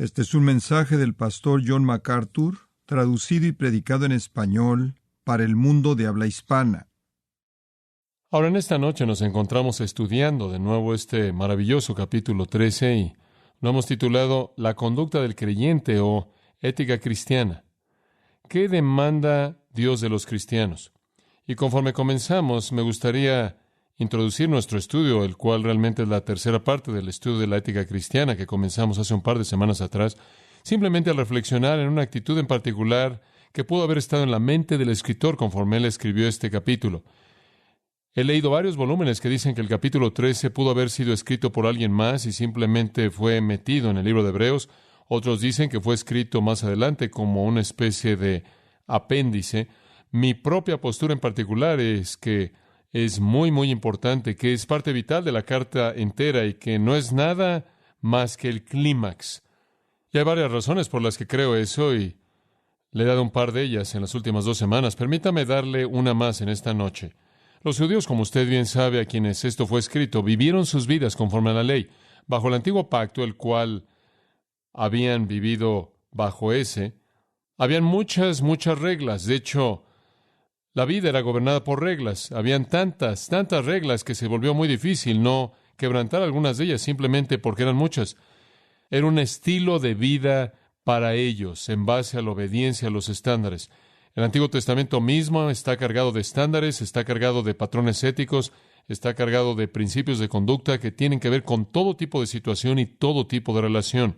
Este es un mensaje del pastor John MacArthur, traducido y predicado en español para el mundo de habla hispana. Ahora, en esta noche nos encontramos estudiando de nuevo este maravilloso capítulo 13 y lo hemos titulado La conducta del creyente o ética cristiana. ¿Qué demanda Dios de los cristianos? Y conforme comenzamos, me gustaría introducir nuestro estudio, el cual realmente es la tercera parte del estudio de la ética cristiana que comenzamos hace un par de semanas atrás, simplemente al reflexionar en una actitud en particular que pudo haber estado en la mente del escritor conforme él escribió este capítulo. He leído varios volúmenes que dicen que el capítulo 13 pudo haber sido escrito por alguien más y simplemente fue metido en el libro de Hebreos. Otros dicen que fue escrito más adelante como una especie de apéndice. Mi propia postura en particular es que es muy importante, que es parte vital de la carta entera y que no es nada más que el clímax. Y hay varias razones por las que creo eso y le he dado un par de ellas en las últimas 2 semanas. Permítame darle una más en esta noche. Los judíos, como usted bien sabe, a quienes esto fue escrito, vivieron sus vidas conforme a la ley, bajo el antiguo pacto, el cual habían vivido bajo ese. Habían muchas reglas. De hecho, la vida era gobernada por reglas. Habían tantas reglas que se volvió muy difícil no quebrantar algunas de ellas simplemente porque eran muchas. Era un estilo de vida para ellos en base a la obediencia a los estándares. El Antiguo Testamento mismo está cargado de estándares, está cargado de patrones éticos, está cargado de principios de conducta que tienen que ver con todo tipo de situación y todo tipo de relación.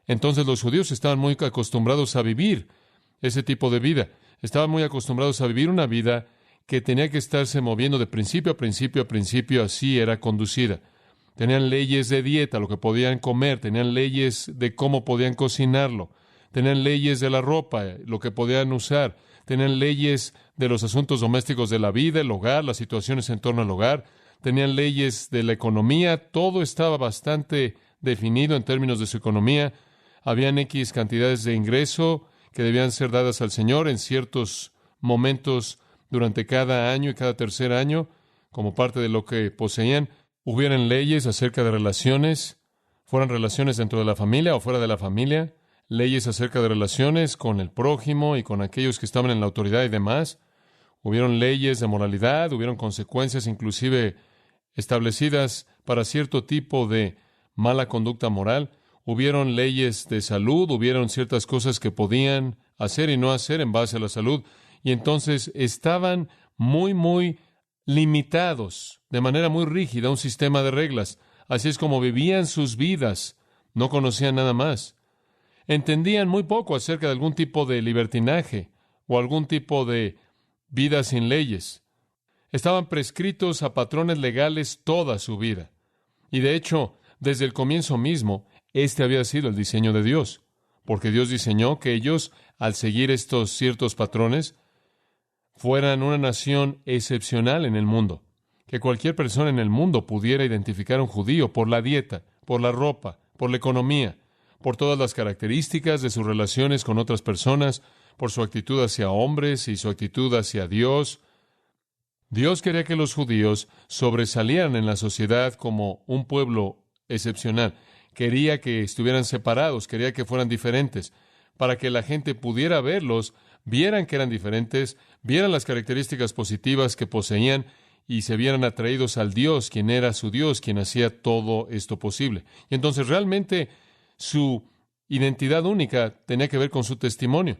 Entonces los judíos estaban muy acostumbrados a vivir ese tipo de vida. Estaban muy acostumbrados a vivir una vida que tenía que estarse moviendo de principio a principio, así era conducida. Tenían leyes de dieta, lo que podían comer, tenían leyes de cómo podían cocinarlo, tenían leyes de la ropa, lo que podían usar, tenían leyes de los asuntos domésticos de la vida, el hogar, las situaciones en torno al hogar, tenían leyes de la economía, todo estaba bastante definido en términos de su economía. Habían X cantidades de ingreso que debían ser dadas al Señor en ciertos momentos durante cada año y cada tercer año, como parte de lo que poseían. Hubieran leyes acerca de relaciones, fueran relaciones dentro de la familia o fuera de la familia, leyes acerca de relaciones con el prójimo y con aquellos que estaban en la autoridad y demás. Hubieron leyes de moralidad, hubieron consecuencias inclusive establecidas para cierto tipo de mala conducta moral. Hubieron leyes de salud, hubieron ciertas cosas que podían hacer y no hacer en base a la salud, y entonces estaban muy limitados, de manera muy rígida, un sistema de reglas. Así es como vivían sus vidas, no conocían nada más. Entendían muy poco acerca de algún tipo de libertinaje o algún tipo de vida sin leyes. Estaban prescritos a patrones legales toda su vida. Y de hecho, desde el comienzo mismo, este había sido el diseño de Dios, porque Dios diseñó que ellos, al seguir estos ciertos patrones, fueran una nación excepcional en el mundo, que cualquier persona en el mundo pudiera identificar a un judío por la dieta, por la ropa, por la economía, por todas las características de sus relaciones con otras personas, por su actitud hacia hombres y su actitud hacia Dios. Dios quería que los judíos sobresalieran en la sociedad como un pueblo excepcional. Quería que estuvieran separados, quería que fueran diferentes, para que la gente pudiera verlos, vieran que eran diferentes, vieran las características positivas que poseían y se vieran atraídos al Dios, quien era su Dios, quien hacía todo esto posible. Y entonces realmente su identidad única tenía que ver con su testimonio.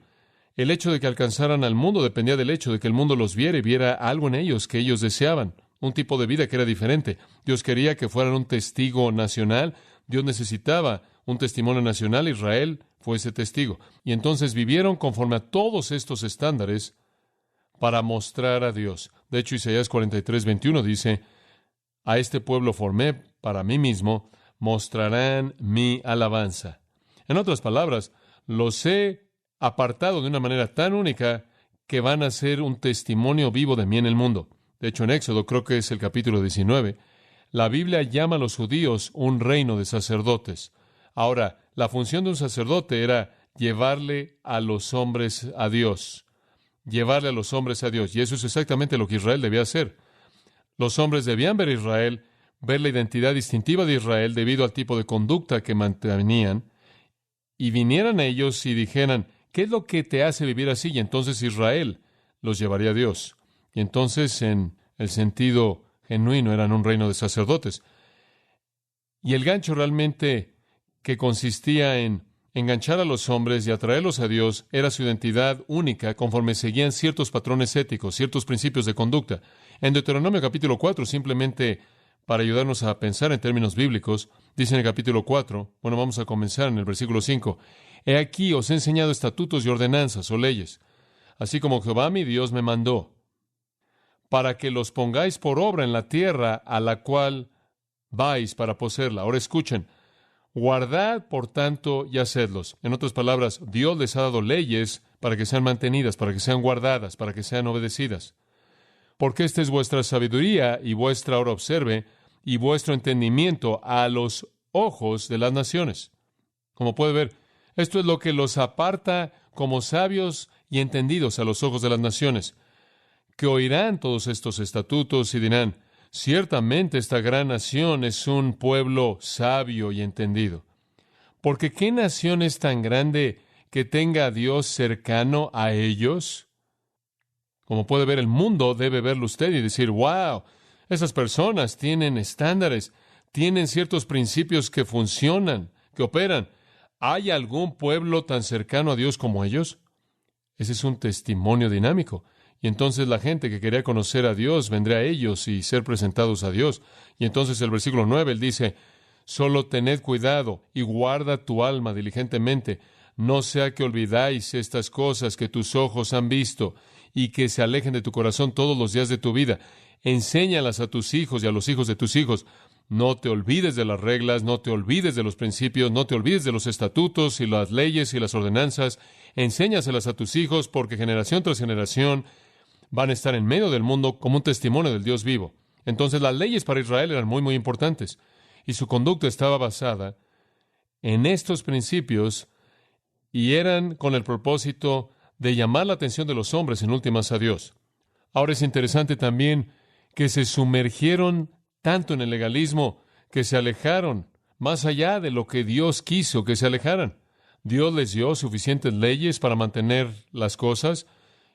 El hecho de que alcanzaran al mundo dependía del hecho de que el mundo los viera y viera algo en ellos que ellos deseaban, un tipo de vida que era diferente. Dios quería que fueran un testigo nacional. Dios necesitaba un testimonio nacional. Israel fue ese testigo. Y entonces vivieron conforme a todos estos estándares para mostrar a Dios. De hecho, Isaías 43:21 dice: a este pueblo formé para mí mismo, mostrarán mi alabanza. En otras palabras, los he apartado de una manera tan única que van a ser un testimonio vivo de mí en el mundo. De hecho, en Éxodo, creo que es el capítulo 19, la Biblia llama a los judíos un reino de sacerdotes. Ahora, la función de un sacerdote era llevarle a los hombres a Dios. Llevarle a los hombres a Dios. Y eso es exactamente lo que Israel debía hacer. Los hombres debían ver a Israel, ver la identidad distintiva de Israel debido al tipo de conducta que mantenían, y vinieran a ellos y dijeran, ¿qué es lo que te hace vivir así? Y entonces Israel los llevaría a Dios. Y entonces, en el sentido genuino, eran un reino de sacerdotes. Y el gancho realmente que consistía en enganchar a los hombres y atraerlos a Dios era su identidad única conforme seguían ciertos patrones éticos, ciertos principios de conducta. En Deuteronomio capítulo 4, simplemente para ayudarnos a pensar en términos bíblicos, dice en el capítulo 4, vamos a comenzar en el versículo 5, He aquí os he enseñado estatutos y ordenanzas o leyes, así como Jehová mi Dios me mandó, para que los pongáis por obra en la tierra a la cual vais para poseerla. Ahora escuchen, guardad, por tanto, y hacedlos. En otras palabras, Dios les ha dado leyes para que sean mantenidas, para que sean guardadas, para que sean obedecidas. Porque esta es vuestra sabiduría y vuestra, ahora observe, y vuestro entendimiento a los ojos de las naciones. Como puede ver, esto es lo que los aparta como sabios y entendidos a los ojos de las naciones, que oirán todos estos estatutos y dirán, ciertamente esta gran nación es un pueblo sabio y entendido. Porque ¿qué nación es tan grande que tenga a Dios cercano a ellos? Como puede ver, el mundo debe verlo usted y decir, wow, esas personas tienen estándares, tienen ciertos principios que funcionan, que operan. ¿Hay algún pueblo tan cercano a Dios como ellos? Ese es un testimonio dinámico. Y entonces la gente que quería conocer a Dios vendrá a ellos y ser presentados a Dios. Y entonces el versículo 9, él dice, solo tened cuidado y guarda tu alma diligentemente, no sea que olvidáis estas cosas que tus ojos han visto y que se alejen de tu corazón todos los días de tu vida. Enséñalas a tus hijos y a los hijos de tus hijos. No te olvides de las reglas, no te olvides de los principios, no te olvides de los estatutos y las leyes y las ordenanzas. Enséñaselas a tus hijos porque generación tras generación van a estar en medio del mundo como un testimonio del Dios vivo. Entonces las leyes para Israel eran muy, muy importantes y su conducta estaba basada en estos principios y eran con el propósito de llamar la atención de los hombres en últimas a Dios. Ahora es interesante también que se sumergieron tanto en el legalismo que se alejaron más allá de lo que Dios quiso que se alejaran. Dios les dio suficientes leyes para mantener las cosas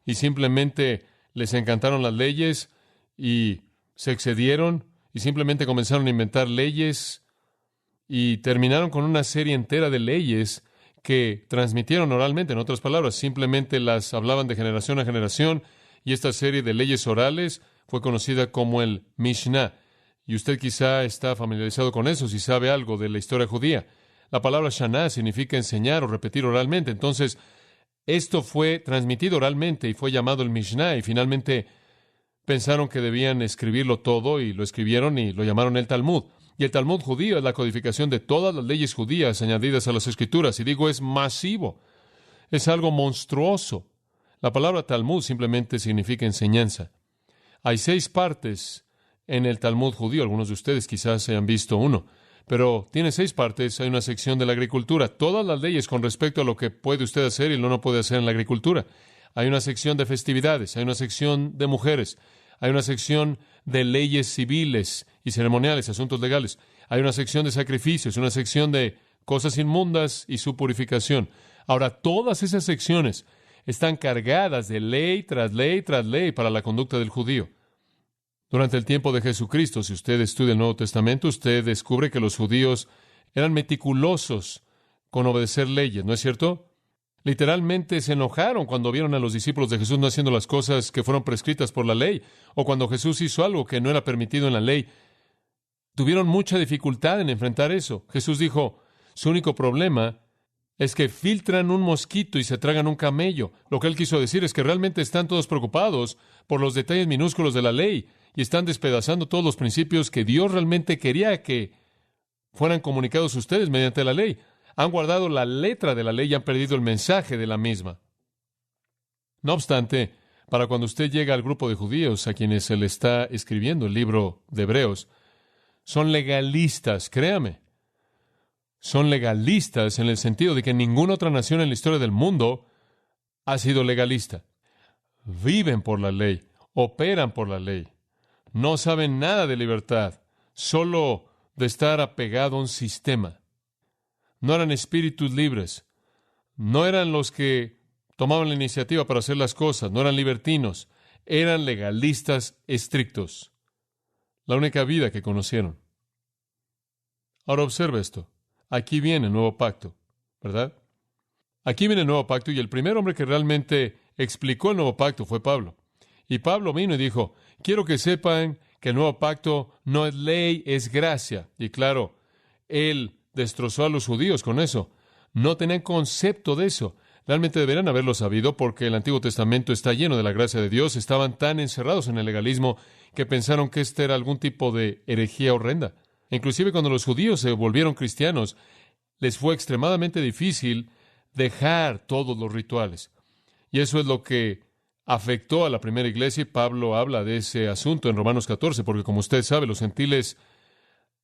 y simplemente les encantaron las leyes y se excedieron y simplemente comenzaron a inventar leyes y terminaron con una serie entera de leyes que transmitieron oralmente. En otras palabras, simplemente las hablaban de generación a generación y esta serie de leyes orales fue conocida como el Mishnah. Y usted quizá está familiarizado con eso si sabe algo de la historia judía. La palabra Shana significa enseñar o repetir oralmente. Entonces, esto fue transmitido oralmente y fue llamado el Mishnah y finalmente pensaron que debían escribirlo todo y lo escribieron y lo llamaron el Talmud. Y el Talmud judío es la codificación de todas las leyes judías añadidas a las Escrituras. Y digo, es masivo. Es algo monstruoso. La palabra Talmud simplemente significa enseñanza. Hay 6 partes en el Talmud judío. Algunos de ustedes quizás hayan visto uno. Pero tiene 6 partes. Hay una sección de la agricultura. Todas las leyes con respecto a lo que puede usted hacer y lo no puede hacer en la agricultura. Hay una sección de festividades. Hay una sección de mujeres. Hay una sección de leyes civiles y ceremoniales, asuntos legales. Hay una sección de sacrificios, una sección de cosas inmundas y su purificación. Ahora, todas esas secciones están cargadas de ley tras ley tras ley para la conducta del judío. Durante el tiempo de Jesucristo, si usted estudia el Nuevo Testamento, usted descubre que los judíos eran meticulosos con obedecer leyes, ¿no es cierto? Literalmente se enojaron cuando vieron a los discípulos de Jesús no haciendo las cosas que fueron prescritas por la ley, o cuando Jesús hizo algo que no era permitido en la ley. Tuvieron mucha dificultad en enfrentar eso. Jesús dijo, su único problema es que filtran un mosquito y se tragan un camello. Lo que él quiso decir es que realmente están todos preocupados por los detalles minúsculos de la ley y están despedazando todos los principios que Dios realmente quería que fueran comunicados a ustedes mediante la ley. Han guardado la letra de la ley y han perdido el mensaje de la misma. No obstante, para cuando usted llega al grupo de judíos a quienes se le está escribiendo el libro de Hebreos, son legalistas, créame. Son legalistas en el sentido de que ninguna otra nación en la historia del mundo ha sido legalista. Viven por la ley, operan por la ley. No saben nada de libertad, solo de estar apegado a un sistema. No eran espíritus libres, no eran los que tomaban la iniciativa para hacer las cosas, no eran libertinos, eran legalistas estrictos. La única vida que conocieron. Ahora observa esto. Aquí viene el nuevo pacto, ¿verdad? Aquí viene el nuevo pacto y el primer hombre que realmente explicó el nuevo pacto fue Pablo. Y Pablo vino y dijo, quiero que sepan que el nuevo pacto no es ley, es gracia. Y claro, él destrozó a los judíos con eso. No tenían concepto de eso. Realmente deberían haberlo sabido porque el Antiguo Testamento está lleno de la gracia de Dios. Estaban tan encerrados en el legalismo que pensaron que este era algún tipo de herejía horrenda. Inclusive cuando los judíos se volvieron cristianos, les fue extremadamente difícil dejar todos los rituales. Y eso es lo que afectó a la primera iglesia, y Pablo habla de ese asunto en Romanos 14, porque como usted sabe, los gentiles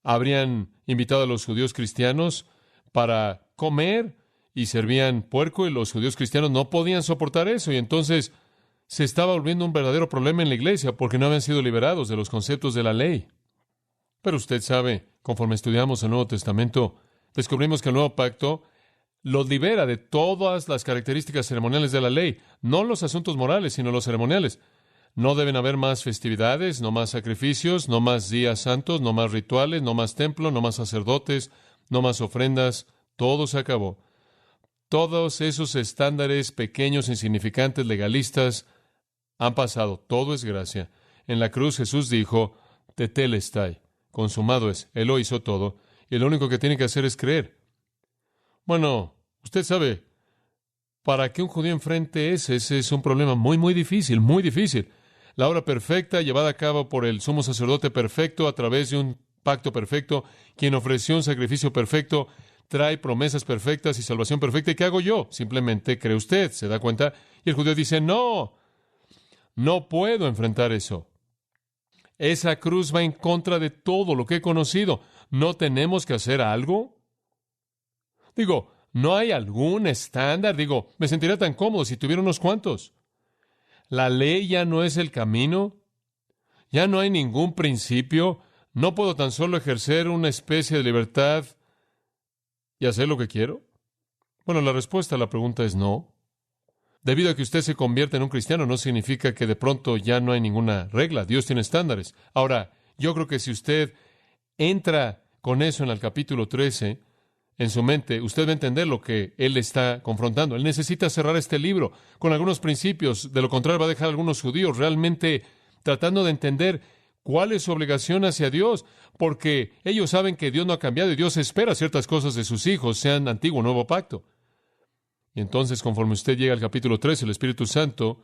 habrían invitado a los judíos cristianos para comer y servían puerco, y los judíos cristianos no podían soportar eso, y entonces se estaba volviendo un verdadero problema en la iglesia porque no habían sido liberados de los conceptos de la ley. Pero usted sabe, conforme estudiamos el Nuevo Testamento, descubrimos que el Nuevo Pacto los libera de todas las características ceremoniales de la ley, no los asuntos morales, sino los ceremoniales. No deben haber más festividades, no más sacrificios, no más días santos, no más rituales, no más templo, no más sacerdotes, no más ofrendas. Todo se acabó. Todos esos estándares pequeños, insignificantes, legalistas, han pasado. Todo es gracia. En la cruz Jesús dijo, tetelestai, consumado es. Él lo hizo todo, y lo único que tiene que hacer es creer. Bueno, usted sabe, para que un judío enfrente ese es un problema muy, muy difícil, muy difícil. La obra perfecta llevada a cabo por el sumo sacerdote perfecto a través de un pacto perfecto, quien ofreció un sacrificio perfecto, trae promesas perfectas y salvación perfecta. ¿Y qué hago yo? Simplemente cree usted, ¿se da cuenta? Y el judío dice, no puedo enfrentar eso. Esa cruz va en contra de todo lo que he conocido. ¿No tenemos que hacer algo? Digo, ¿no hay algún estándar? Digo, me sentiría tan cómodo si tuviera unos cuantos. La ley ya no es el camino. Ya no hay ningún principio. ¿No puedo tan solo ejercer una especie de libertad y hacer lo que quiero? Bueno, la respuesta a la pregunta es no. Debido a que usted se convierte en un cristiano, no significa que de pronto ya no hay ninguna regla. Dios tiene estándares. Ahora, yo creo que si usted entra con eso en el capítulo 13, en su mente, usted va a entender lo que él está confrontando. Él necesita cerrar este libro con algunos principios. De lo contrario, va a dejar a algunos judíos realmente tratando de entender cuál es su obligación hacia Dios, porque ellos saben que Dios no ha cambiado y Dios espera ciertas cosas de sus hijos, sean antiguo o nuevo pacto. Y entonces, conforme usted llega al capítulo 13, el Espíritu Santo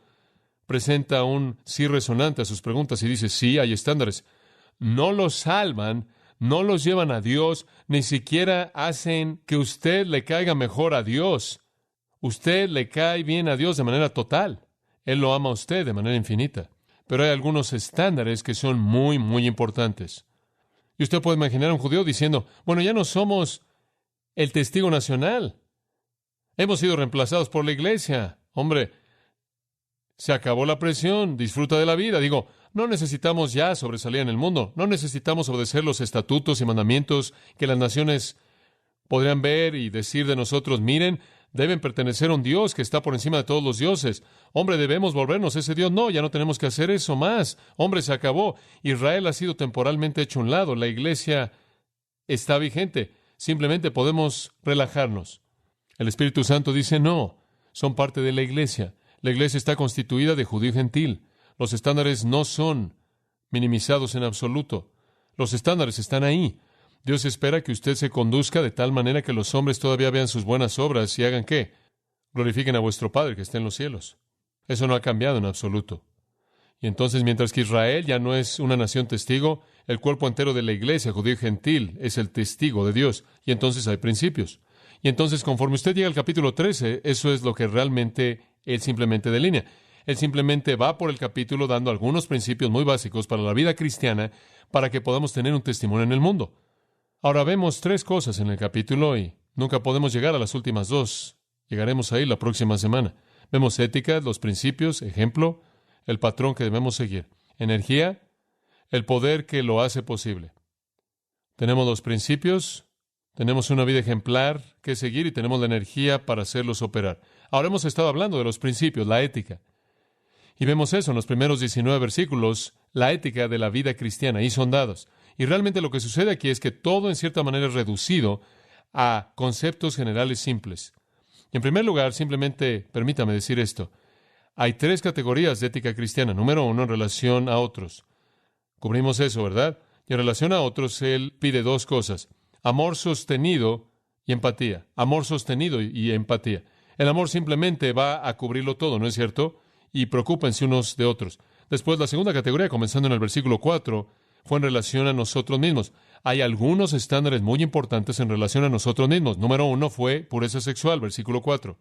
presenta un sí resonante a sus preguntas y dice, sí, hay estándares. No los salvan, no los llevan a Dios, ni siquiera hacen que usted le caiga mejor a Dios. Usted le cae bien a Dios de manera total. Él lo ama a usted de manera infinita. Pero hay algunos estándares que son muy, muy importantes. Y usted puede imaginar a un judío diciendo, bueno, ya no somos el testigo nacional. Hemos sido reemplazados por la iglesia. Hombre, se acabó la presión, disfruta de la vida. Digo, no necesitamos ya sobresalir en el mundo. No necesitamos obedecer los estatutos y mandamientos que las naciones podrían ver y decir de nosotros, miren, deben pertenecer a un Dios que está por encima de todos los dioses. Hombre, debemos volvernos a ese Dios. No, ya no tenemos que hacer eso más. Hombre, se acabó. Israel ha sido temporalmente hecho a un lado. La iglesia está vigente. Simplemente podemos relajarnos. El Espíritu Santo dice, no, son parte de la iglesia. La iglesia está constituida de judío y gentil. Los estándares no son minimizados en absoluto. Los estándares están ahí. Dios espera que usted se conduzca de tal manera que los hombres todavía vean sus buenas obras y hagan ¿qué? Glorifiquen a vuestro Padre que está en los cielos. Eso no ha cambiado en absoluto. Y entonces, mientras que Israel ya no es una nación testigo, el cuerpo entero de la iglesia, judío y gentil, es el testigo de Dios. Y entonces hay principios. Y entonces, conforme usted llega al capítulo 13, eso es lo que realmente él simplemente delinea. Él simplemente va por el capítulo dando algunos principios muy básicos para la vida cristiana para que podamos tener un testimonio en el mundo. Ahora vemos tres cosas en el capítulo y nunca podemos llegar a las últimas dos. Llegaremos ahí la próxima semana. Vemos ética, los principios, ejemplo, el patrón que debemos seguir. Energía, el poder que lo hace posible. Tenemos los principios, Tenemos una vida ejemplar que seguir y tenemos la energía para hacerlos operar. Ahora hemos estado hablando de los principios, la ética. Y vemos eso en los primeros 19 versículos, la ética de la vida cristiana, y son dados. Y realmente lo que sucede aquí es que todo en cierta manera es reducido a conceptos generales simples. Y en primer lugar, simplemente permítame decir esto. Hay 3 categorías de ética cristiana. Número 1, en relación a otros. Cubrimos eso, ¿verdad? Y en relación a otros, Él pide 2 cosas. Amor sostenido y empatía. Amor sostenido y empatía. El amor simplemente va a cubrirlo todo, ¿no es cierto? Y preocúpense unos de otros. Después, la segunda categoría, comenzando en el versículo 4, fue en relación a nosotros mismos. Hay algunos estándares muy importantes en relación a nosotros mismos. Número 1 fue pureza sexual, versículo 4.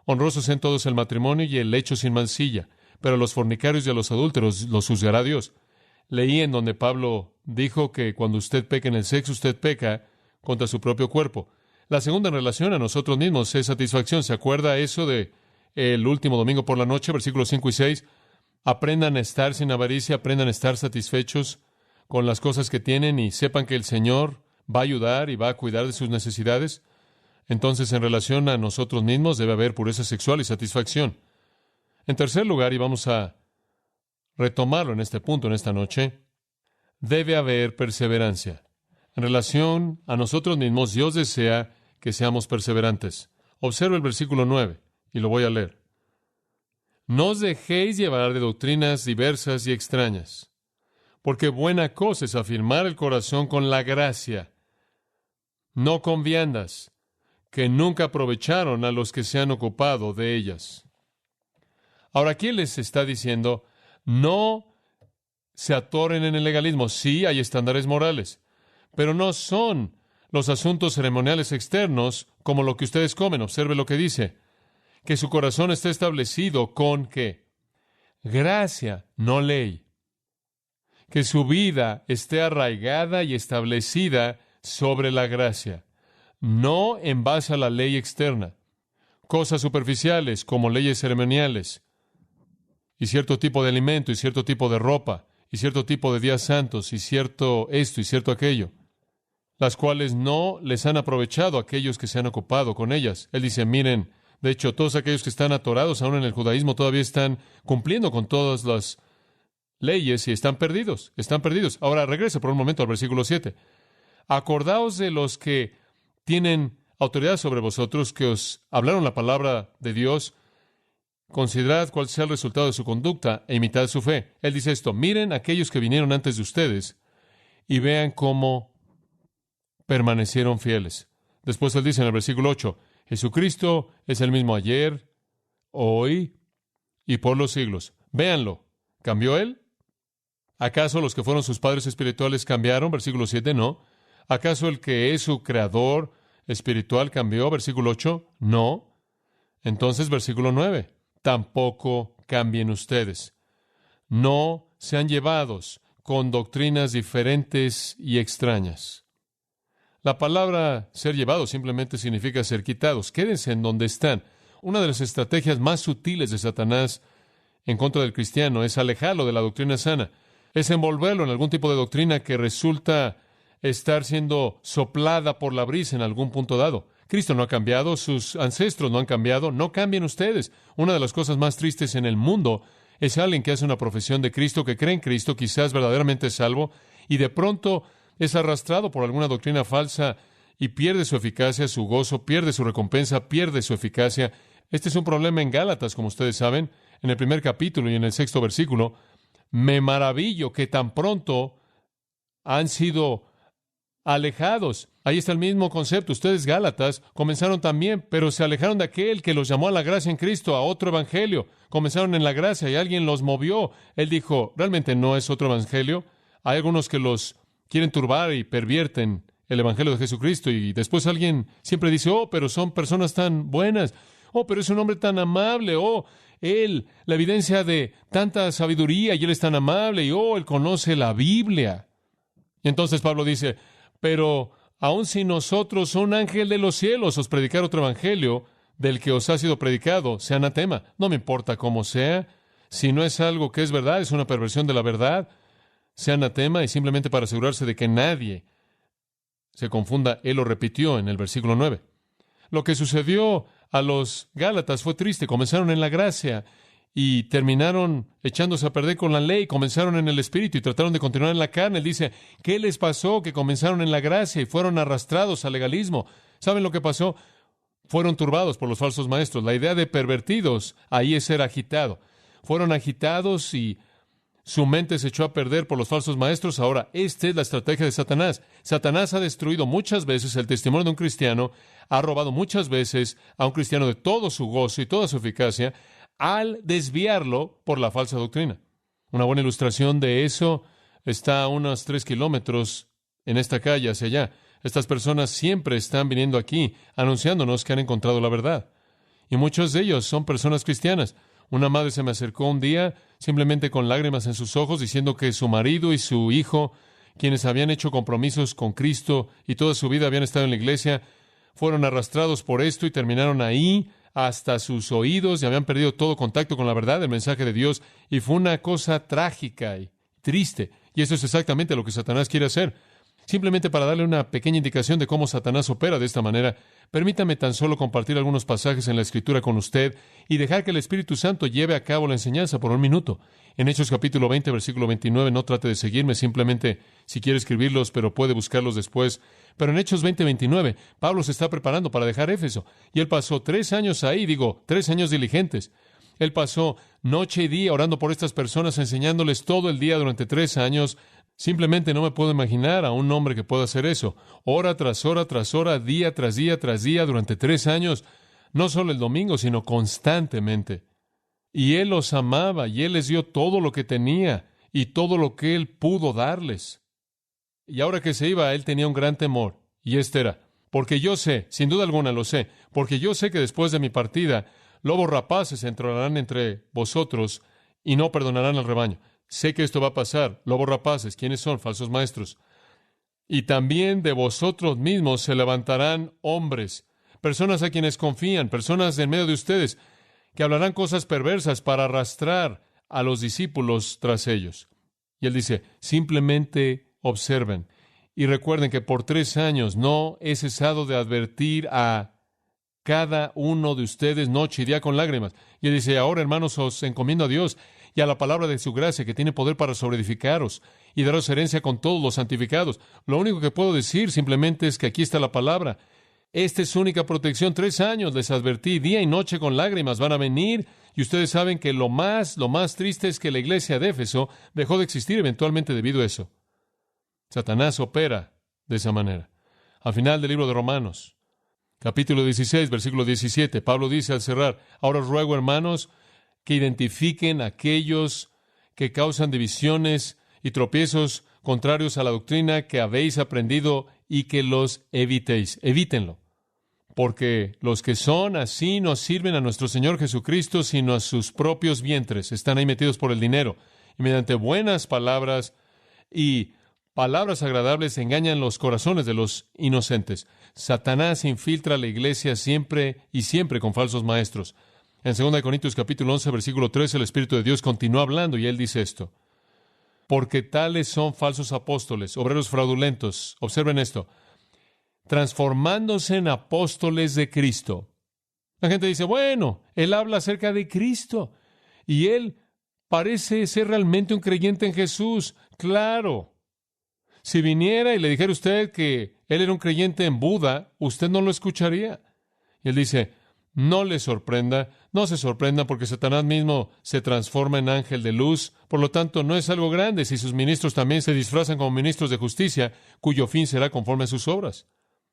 Honrosos en todos el matrimonio y el lecho sin mancilla, pero a los fornicarios y a los adúlteros los juzgará Dios. Leí en donde Pablo dijo que cuando usted peca en el sexo, usted peca contra su propio cuerpo. La segunda en relación a nosotros mismos es satisfacción. ¿Se acuerda eso de el último domingo por la noche, versículos 5 y 6? Aprendan a estar sin avaricia, aprendan a estar satisfechos con las cosas que tienen y sepan que el Señor va a ayudar y va a cuidar de sus necesidades. Entonces, en relación a nosotros mismos, debe haber pureza sexual y satisfacción. En tercer lugar, y vamos a retomarlo en este punto, en esta noche, debe haber perseverancia. En relación a nosotros mismos, Dios desea que seamos perseverantes. Observa el versículo 9, y lo voy a leer. No os dejéis llevar de doctrinas diversas y extrañas, porque buena cosa es afirmar el corazón con la gracia, no con viandas, que nunca aprovecharon a los que se han ocupado de ellas. Ahora, aquí les está diciendo, no se atoren en el legalismo. Sí, hay estándares morales, pero no son los asuntos ceremoniales externos como lo que ustedes comen. Observe lo que dice, que su corazón esté establecido con ¿qué? Gracia, no ley. Que su vida esté arraigada y establecida sobre la gracia, no en base a la ley externa. Cosas superficiales como leyes ceremoniales, y cierto tipo de alimento, y cierto tipo de ropa, y cierto tipo de días santos, y cierto esto, y cierto aquello, las cuales no les han aprovechado a aquellos que se han ocupado con ellas. Él dice, miren, de hecho, todos aquellos que están atorados aún en el judaísmo todavía están cumpliendo con todas las leyes y están perdidos, están perdidos. Ahora, regrese por un momento al versículo 7. Acordaos de los que tienen autoridad sobre vosotros, que os hablaron la palabra de Dios. Considerad cuál sea el resultado de su conducta e imitad su fe. Él dice esto, miren a aquellos que vinieron antes de ustedes y vean cómo permanecieron fieles. Después él dice en el versículo 8, Jesucristo es el mismo ayer, hoy y por los siglos. Véanlo. ¿Cambió él? ¿Acaso los que fueron sus padres espirituales cambiaron? Versículo 7, no. ¿Acaso el que es su creador espiritual cambió? Versículo 8, no. Entonces, versículo 9, tampoco cambien ustedes. No sean llevados con doctrinas diferentes y extrañas. La palabra ser llevados simplemente significa ser quitados. Quédense en donde están. Una de las estrategias más sutiles de Satanás en contra del cristiano es alejarlo de la doctrina sana. Es envolverlo en algún tipo de doctrina que resulta estar siendo soplada por la brisa en algún punto dado. Cristo no ha cambiado, sus ancestros no han cambiado, no cambien ustedes. Una de las cosas más tristes en el mundo es alguien que hace una profesión de Cristo, que cree en Cristo, quizás verdaderamente es salvo, y de pronto es arrastrado por alguna doctrina falsa y pierde su eficacia, su gozo, pierde su recompensa, pierde su eficacia. Este es un problema en Gálatas, como ustedes saben, en el primer capítulo y en el 6º versículo. Me maravillo que tan pronto han sido alejados. Ahí está el mismo concepto. Ustedes, Gálatas, comenzaron también, pero se alejaron de aquel que los llamó a la gracia en Cristo, a otro evangelio. Comenzaron en la gracia y alguien los movió. Él dijo, realmente no es otro evangelio. Hay algunos que los quieren turbar y pervierten el evangelio de Jesucristo, y después alguien siempre dice, oh, pero son personas tan buenas, oh, pero es un hombre tan amable, oh, él, la evidencia de tanta sabiduría, y él es tan amable, y oh, él conoce la Biblia. Y entonces Pablo dice, pero aun si nosotros, un ángel de los cielos, os predicar otro evangelio del que os ha sido predicado, sea anatema. No me importa cómo sea, si no es algo que es verdad, es una perversión de la verdad, sea anatema, y simplemente para asegurarse de que nadie se confunda, él lo repitió en el versículo 9. Lo que sucedió a los Gálatas fue triste. Comenzaron en la gracia y terminaron echándose a perder con la ley. Comenzaron en el Espíritu y trataron de continuar en la carne. Él dice, ¿qué les pasó? Que comenzaron en la gracia y fueron arrastrados al legalismo. ¿Saben lo que pasó? Fueron turbados por los falsos maestros. La idea de pervertidos ahí es ser agitado. Fueron agitados y su mente se echó a perder por los falsos maestros. Ahora, esta es la estrategia de Satanás. Satanás ha destruido muchas veces el testimonio de un cristiano, ha robado muchas veces a un cristiano de todo su gozo y toda su eficacia al desviarlo por la falsa doctrina. Una buena ilustración de eso está a unos 3 kilómetros en esta calle hacia allá. Estas personas siempre están viniendo aquí anunciándonos que han encontrado la verdad. Y muchos de ellos son personas cristianas. Una madre se me acercó un día simplemente con lágrimas en sus ojos diciendo que su marido y su hijo, quienes habían hecho compromisos con Cristo y toda su vida habían estado en la iglesia, fueron arrastrados por esto y terminaron ahí hasta sus oídos y habían perdido todo contacto con la verdad del mensaje de Dios. Y fue una cosa trágica y triste. Y eso es exactamente lo que Satanás quiere hacer. Simplemente para darle una pequeña indicación de cómo Satanás opera de esta manera, permítame tan solo compartir algunos pasajes en la Escritura con usted y dejar que el Espíritu Santo lleve a cabo la enseñanza por un minuto. En Hechos capítulo 20, versículo 29, no trate de seguirme, simplemente si quiere escribirlos, pero puede buscarlos después. Pero en Hechos 20, 29, Pablo se está preparando para dejar Éfeso, y él pasó 3 años ahí, 3 años diligentes. Él pasó noche y día orando por estas personas, enseñándoles todo el día durante 3 años. Simplemente no me puedo imaginar a un hombre que pueda hacer eso. Hora tras hora tras hora, día tras día tras día, durante 3 años. No solo el domingo, sino constantemente. Y él los amaba, y él les dio todo lo que tenía, y todo lo que él pudo darles. Y ahora que se iba, él tenía un gran temor. Y este era, porque yo sé, sin duda alguna lo sé, porque yo sé que después de mi partida, lobos rapaces entrarán entre vosotros, y no perdonarán al rebaño. Sé que esto va a pasar. Lobos rapaces, ¿quiénes son? Falsos maestros. Y también de vosotros mismos se levantarán hombres, personas a quienes confían, personas en medio de ustedes, que hablarán cosas perversas para arrastrar a los discípulos tras ellos. Y él dice, simplemente observen y recuerden que por 3 años no he cesado de advertir a cada uno de ustedes noche y día con lágrimas. Y él dice, ahora hermanos, os encomiendo a Dios y a la palabra de su gracia, que tiene poder para sobreedificaros y daros herencia con todos los santificados. Lo único que puedo decir simplemente es que aquí está la palabra. Esta es su única protección. 3 años les advertí, día y noche con lágrimas van a venir, y ustedes saben que lo más triste es que la iglesia de Éfeso dejó de existir eventualmente debido a eso. Satanás opera de esa manera. Al final del libro de Romanos, capítulo 16, versículo 17, Pablo dice al cerrar, ahora os ruego, hermanos, que identifiquen a aquellos que causan divisiones y tropiezos contrarios a la doctrina que habéis aprendido y que los evitéis. Evítenlo. Porque los que son así no sirven a nuestro Señor Jesucristo, sino a sus propios vientres. Están ahí metidos por el dinero. Y mediante buenas palabras y palabras agradables engañan los corazones de los inocentes. Satanás infiltra la iglesia siempre y siempre con falsos maestros. En 2 Corintios capítulo 11, versículo 13, el Espíritu de Dios continúa hablando y él dice esto. Porque tales son falsos apóstoles, obreros fraudulentos. Observen esto. Transformándose en apóstoles de Cristo. La gente dice, bueno, él habla acerca de Cristo y él parece ser realmente un creyente en Jesús. Claro. Si viniera y le dijera a usted que él era un creyente en Buda, usted no lo escucharía. Y él dice, no le sorprenda, no se sorprenda porque Satanás mismo se transforma en ángel de luz. Por lo tanto, no es algo grande si sus ministros también se disfrazan como ministros de justicia, cuyo fin será conforme a sus obras.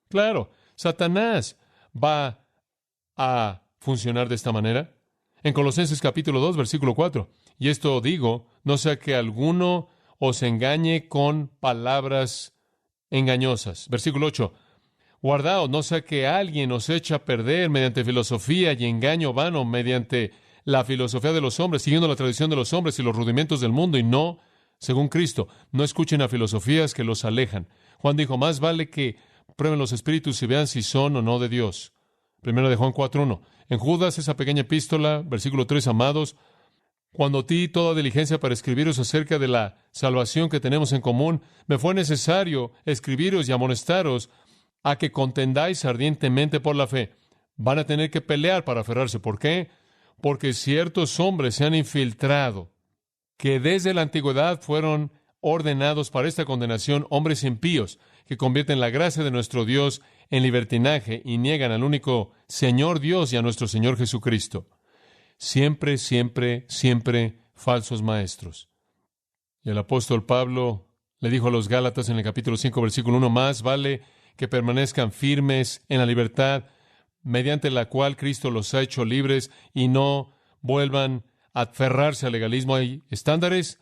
Claro, Satanás va a funcionar de esta manera. En Colosenses capítulo 2, versículo 4, y esto digo, no sea que alguno os engañe con palabras engañosas. Versículo 8, guardaos, no sea que alguien os eche a perder mediante filosofía y engaño vano, mediante la filosofía de los hombres, siguiendo la tradición de los hombres y los rudimentos del mundo, y no, según Cristo. No escuchen a filosofías que los alejan. Juan dijo, más vale que prueben los espíritus y vean si son o no de Dios. Primero de Juan 4:1. En Judas, esa pequeña epístola, versículo 3, amados, Cuando di toda diligencia para escribiros acerca de la salvación que tenemos en común, me fue necesario escribiros y amonestaros a que contendáis ardientemente por la fe. Van a tener que pelear para aferrarse. ¿Por qué? Porque ciertos hombres se han infiltrado, que desde la antigüedad fueron ordenados para esta condenación, hombres impíos, que convierten la gracia de nuestro Dios en libertinaje y niegan al único Señor Dios y a nuestro Señor Jesucristo. Siempre, siempre, siempre falsos maestros. Y el apóstol Pablo le dijo a los Gálatas en el capítulo 5, versículo 1, más vale que permanezcan firmes en la libertad mediante la cual Cristo los ha hecho libres y no vuelvan a aferrarse al legalismo. Hay estándares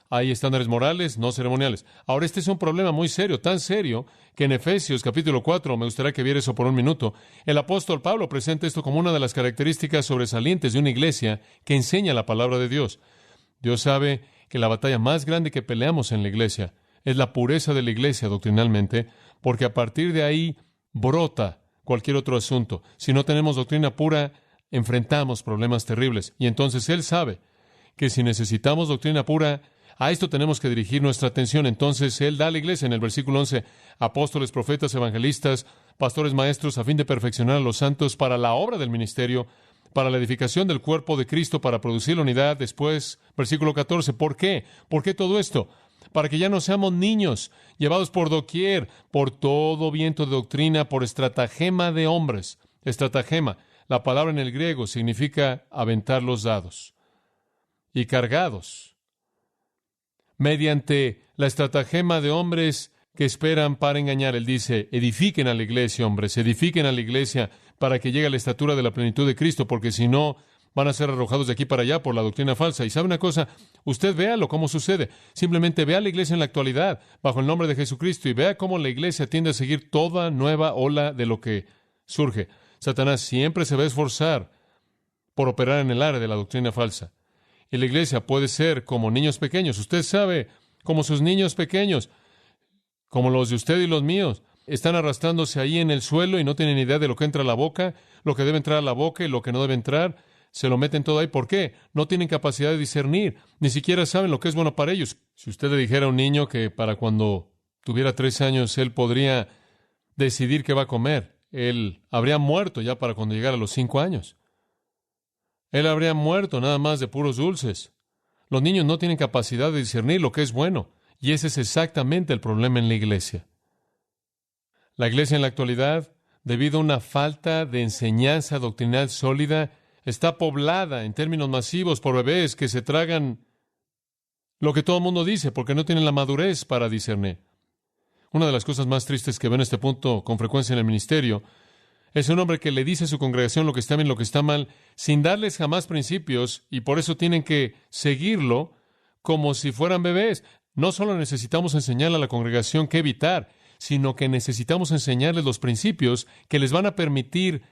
morales, no ceremoniales. Ahora, este es un problema muy serio, tan serio, que en Efesios capítulo 4, me gustaría que viera eso por un minuto, el apóstol Pablo presenta esto como una de las características sobresalientes de una iglesia que enseña la palabra de Dios. Dios sabe que la batalla más grande que peleamos en la iglesia es la pureza de la iglesia doctrinalmente, porque a partir de ahí brota cualquier otro asunto. Si no tenemos doctrina pura, enfrentamos problemas terribles. Y entonces Él sabe que si necesitamos doctrina pura, a esto tenemos que dirigir nuestra atención. Entonces Él da a la iglesia en el versículo 11, apóstoles, profetas, evangelistas, pastores, maestros, a fin de perfeccionar a los santos para la obra del ministerio, para la edificación del cuerpo de Cristo, para producir la unidad. Después, versículo 14, ¿por qué? ¿Por qué todo esto? Para que ya no seamos niños, llevados por doquier, por todo viento de doctrina, por estratagema de hombres. Estratagema, la palabra en el griego significa aventar los dados. Y cargados, mediante la estratagema de hombres que esperan para engañar. Él dice, edifiquen a la iglesia, hombres, edifiquen a la iglesia para que llegue a la estatura de la plenitud de Cristo, porque si no, van a ser arrojados de aquí para allá por la doctrina falsa. Y sabe una cosa, usted véalo cómo sucede. Simplemente vea a la iglesia en la actualidad, bajo el nombre de Jesucristo, y vea cómo la iglesia tiende a seguir toda nueva ola de lo que surge. Satanás siempre se va a esforzar por operar en el área de la doctrina falsa. Y la iglesia puede ser como niños pequeños. Usted sabe, como sus niños pequeños, como los de usted y los míos, están arrastrándose ahí en el suelo y no tienen idea de lo que entra a la boca, lo que debe entrar a la boca y lo que no debe entrar. Se lo meten todo ahí. ¿Por qué? No tienen capacidad de discernir. Ni siquiera saben lo que es bueno para ellos. Si usted le dijera a un niño que para cuando tuviera 3 años él podría decidir qué va a comer, él habría muerto ya para cuando llegara a los 5 años. Él habría muerto nada más de puros dulces. Los niños no tienen capacidad de discernir lo que es bueno. Y ese es exactamente el problema en la iglesia. La iglesia en la actualidad, debido a una falta de enseñanza doctrinal sólida, está poblada en términos masivos por bebés que se tragan lo que todo el mundo dice porque no tienen la madurez para discernir. Una de las cosas más tristes que veo en este punto con frecuencia en el ministerio es un hombre que le dice a su congregación lo que está bien, lo que está mal, sin darles jamás principios, y por eso tienen que seguirlo como si fueran bebés. No solo necesitamos enseñarle a la congregación qué evitar, sino que necesitamos enseñarles los principios que les van a permitir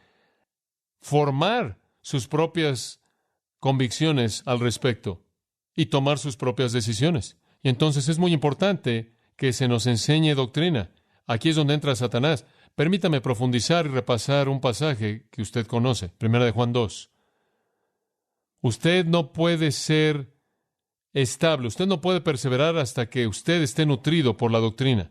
formar sus propias convicciones al respecto y tomar sus propias decisiones. Y entonces es muy importante que se nos enseñe doctrina. Aquí es donde entra Satanás. Permítame profundizar y repasar un pasaje que usted conoce, 1 de Juan 2. Usted no puede ser estable, usted no puede perseverar hasta que usted esté nutrido por la doctrina.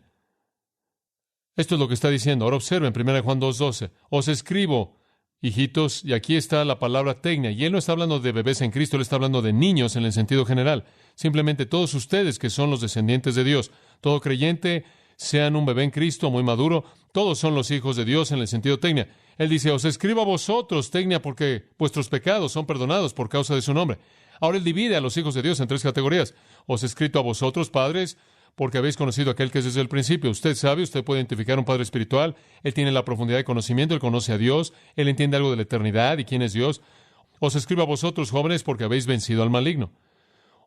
Esto es lo que está diciendo. Ahora observen 1 de Juan 2:12. Os escribo, hijitos, y aquí está la palabra tecnia, y él no está hablando de bebés en Cristo, él está hablando de niños en el sentido general. Simplemente todos ustedes que son los descendientes de Dios, todo creyente, sean un bebé en Cristo muy maduro, todos son los hijos de Dios en el sentido tecnia. Él dice, os escribo a vosotros, tecnia, porque vuestros pecados son perdonados por causa de su nombre. Ahora él divide a los hijos de Dios en 3 categorías. Os he escrito a vosotros, padres, porque habéis conocido a aquel que es desde el principio. Usted sabe, usted puede identificar a un padre espiritual. Él tiene la profundidad de conocimiento, él conoce a Dios, él entiende algo de la eternidad y quién es Dios. Os escribo a vosotros, jóvenes, porque habéis vencido al maligno.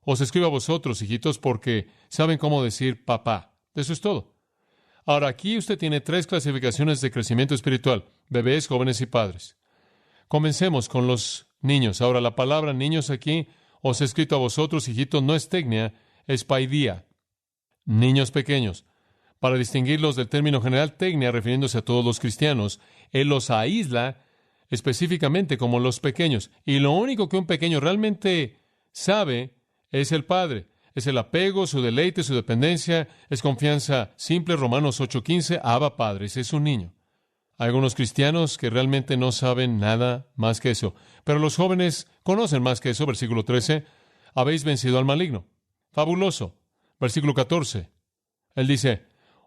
Os escribo a vosotros, hijitos, porque saben cómo decir papá. Eso es todo. Ahora, aquí usted tiene 3 clasificaciones de crecimiento espiritual: bebés, jóvenes y padres. Comencemos con los niños. Ahora, la palabra niños aquí, os he escrito a vosotros, hijitos, no es tecnia, es paidía. Niños pequeños. Para distinguirlos del término general tecnia, refiriéndose a todos los cristianos, él los aísla específicamente como los pequeños. Y lo único que un pequeño realmente sabe Es el Padre. Es el apego, su deleite, su dependencia. Es confianza simple. Romanos 8:15. Abba Padre. Ese es un niño. Hay algunos cristianos que realmente no saben nada más que eso. Pero los jóvenes conocen más que eso. Versículo 13. Habéis vencido al maligno. Fabuloso. Versículo 14. Él dice,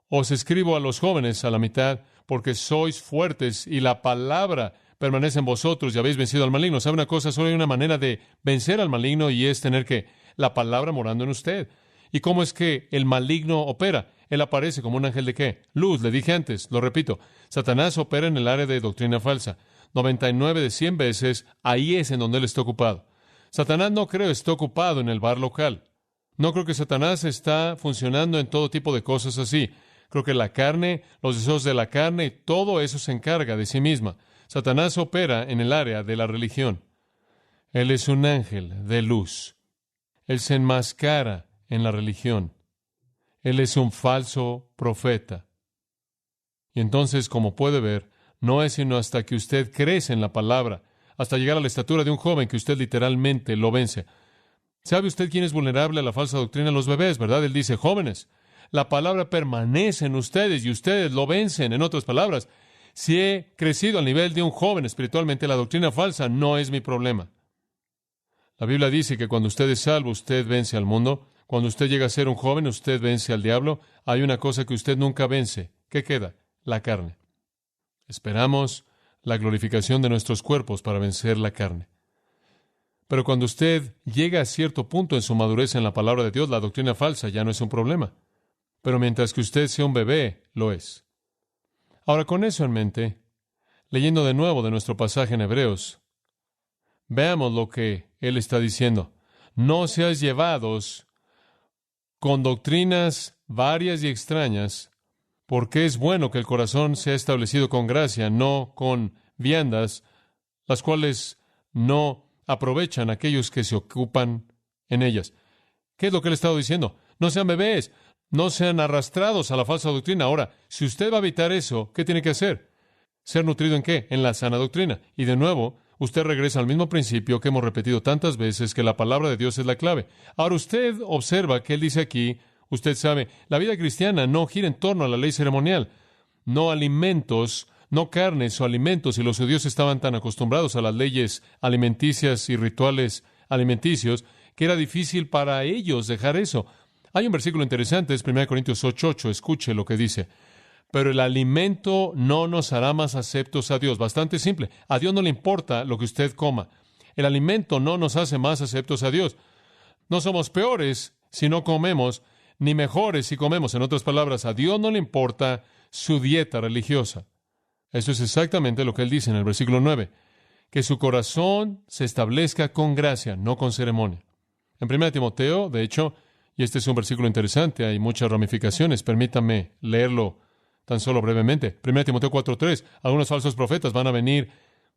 os escribo a los jóvenes a la mitad, porque sois fuertes y la palabra permanece en vosotros y habéis vencido al maligno. ¿Sabe una cosa? Solo hay una manera de vencer al maligno y es tener que la palabra morando en usted. ¿Y cómo es que el maligno opera? Él aparece como un ángel de ¿qué? Luz, le dije antes, lo repito. Satanás opera en el área de doctrina falsa. 99 de 100 veces, ahí es en donde él está ocupado. Satanás no creo está ocupado en el bar local. No creo que Satanás está funcionando en todo tipo de cosas así. Creo que la carne, los deseos de la carne, todo eso se encarga de sí misma. Satanás opera en el área de la religión. Él es un ángel de luz. Él se enmascara en la religión. Él es un falso profeta. Y entonces, como puede ver, no es sino hasta que usted crece en la palabra, hasta llegar a la estatura de un joven, que usted literalmente lo vence. ¿Sabe usted quién es vulnerable a la falsa doctrina? Los bebés, ¿verdad? Él dice, jóvenes, la palabra permanece en ustedes y ustedes lo vencen. En otras palabras, si he crecido al nivel de un joven espiritualmente, la doctrina falsa no es mi problema. La Biblia dice que cuando usted es salvo, usted vence al mundo. Cuando usted llega a ser un joven, usted vence al diablo. Hay una cosa que usted nunca vence. ¿Qué queda? La carne. Esperamos la glorificación de nuestros cuerpos para vencer la carne. Pero cuando usted llega a cierto punto en su madurez en la palabra de Dios, la doctrina falsa ya no es un problema. Pero mientras que usted sea un bebé, lo es. Ahora, con eso en mente, leyendo de nuevo de nuestro pasaje en Hebreos, veamos lo que él está diciendo. No seáis llevados con doctrinas varias y extrañas, porque es bueno que el corazón sea establecido con gracia, no con viandas, las cuales no aprovechan a aquellos que se ocupan en ellas. ¿Qué es lo que él ha estado diciendo? No sean bebés, no sean arrastrados a la falsa doctrina. Ahora, si usted va a evitar eso, ¿qué tiene que hacer? ¿Ser nutrido en qué? En la sana doctrina. Y de nuevo, usted regresa al mismo principio que hemos repetido tantas veces, que la palabra de Dios es la clave. Ahora usted observa que él dice aquí, usted sabe, la vida cristiana no gira en torno a la ley ceremonial, no alimentos, no carnes o alimentos, y los judíos estaban tan acostumbrados a las leyes alimenticias y rituales alimenticios que era difícil para ellos dejar eso. Hay un versículo interesante, es 1 Corintios 8:8, escuche lo que dice. Pero el alimento no nos hará más aceptos a Dios. Bastante simple. A Dios no le importa lo que usted coma. El alimento no nos hace más aceptos a Dios. No somos peores si no comemos, ni mejores si comemos. En otras palabras, a Dios no le importa su dieta religiosa. Eso es exactamente lo que él dice en el versículo 9. Que su corazón se establezca con gracia, no con ceremonia. En 1 Timoteo, de hecho, y este es un versículo interesante, hay muchas ramificaciones, permítame leerlo tan solo brevemente. 1 Timoteo 4:3, algunos falsos profetas van a venir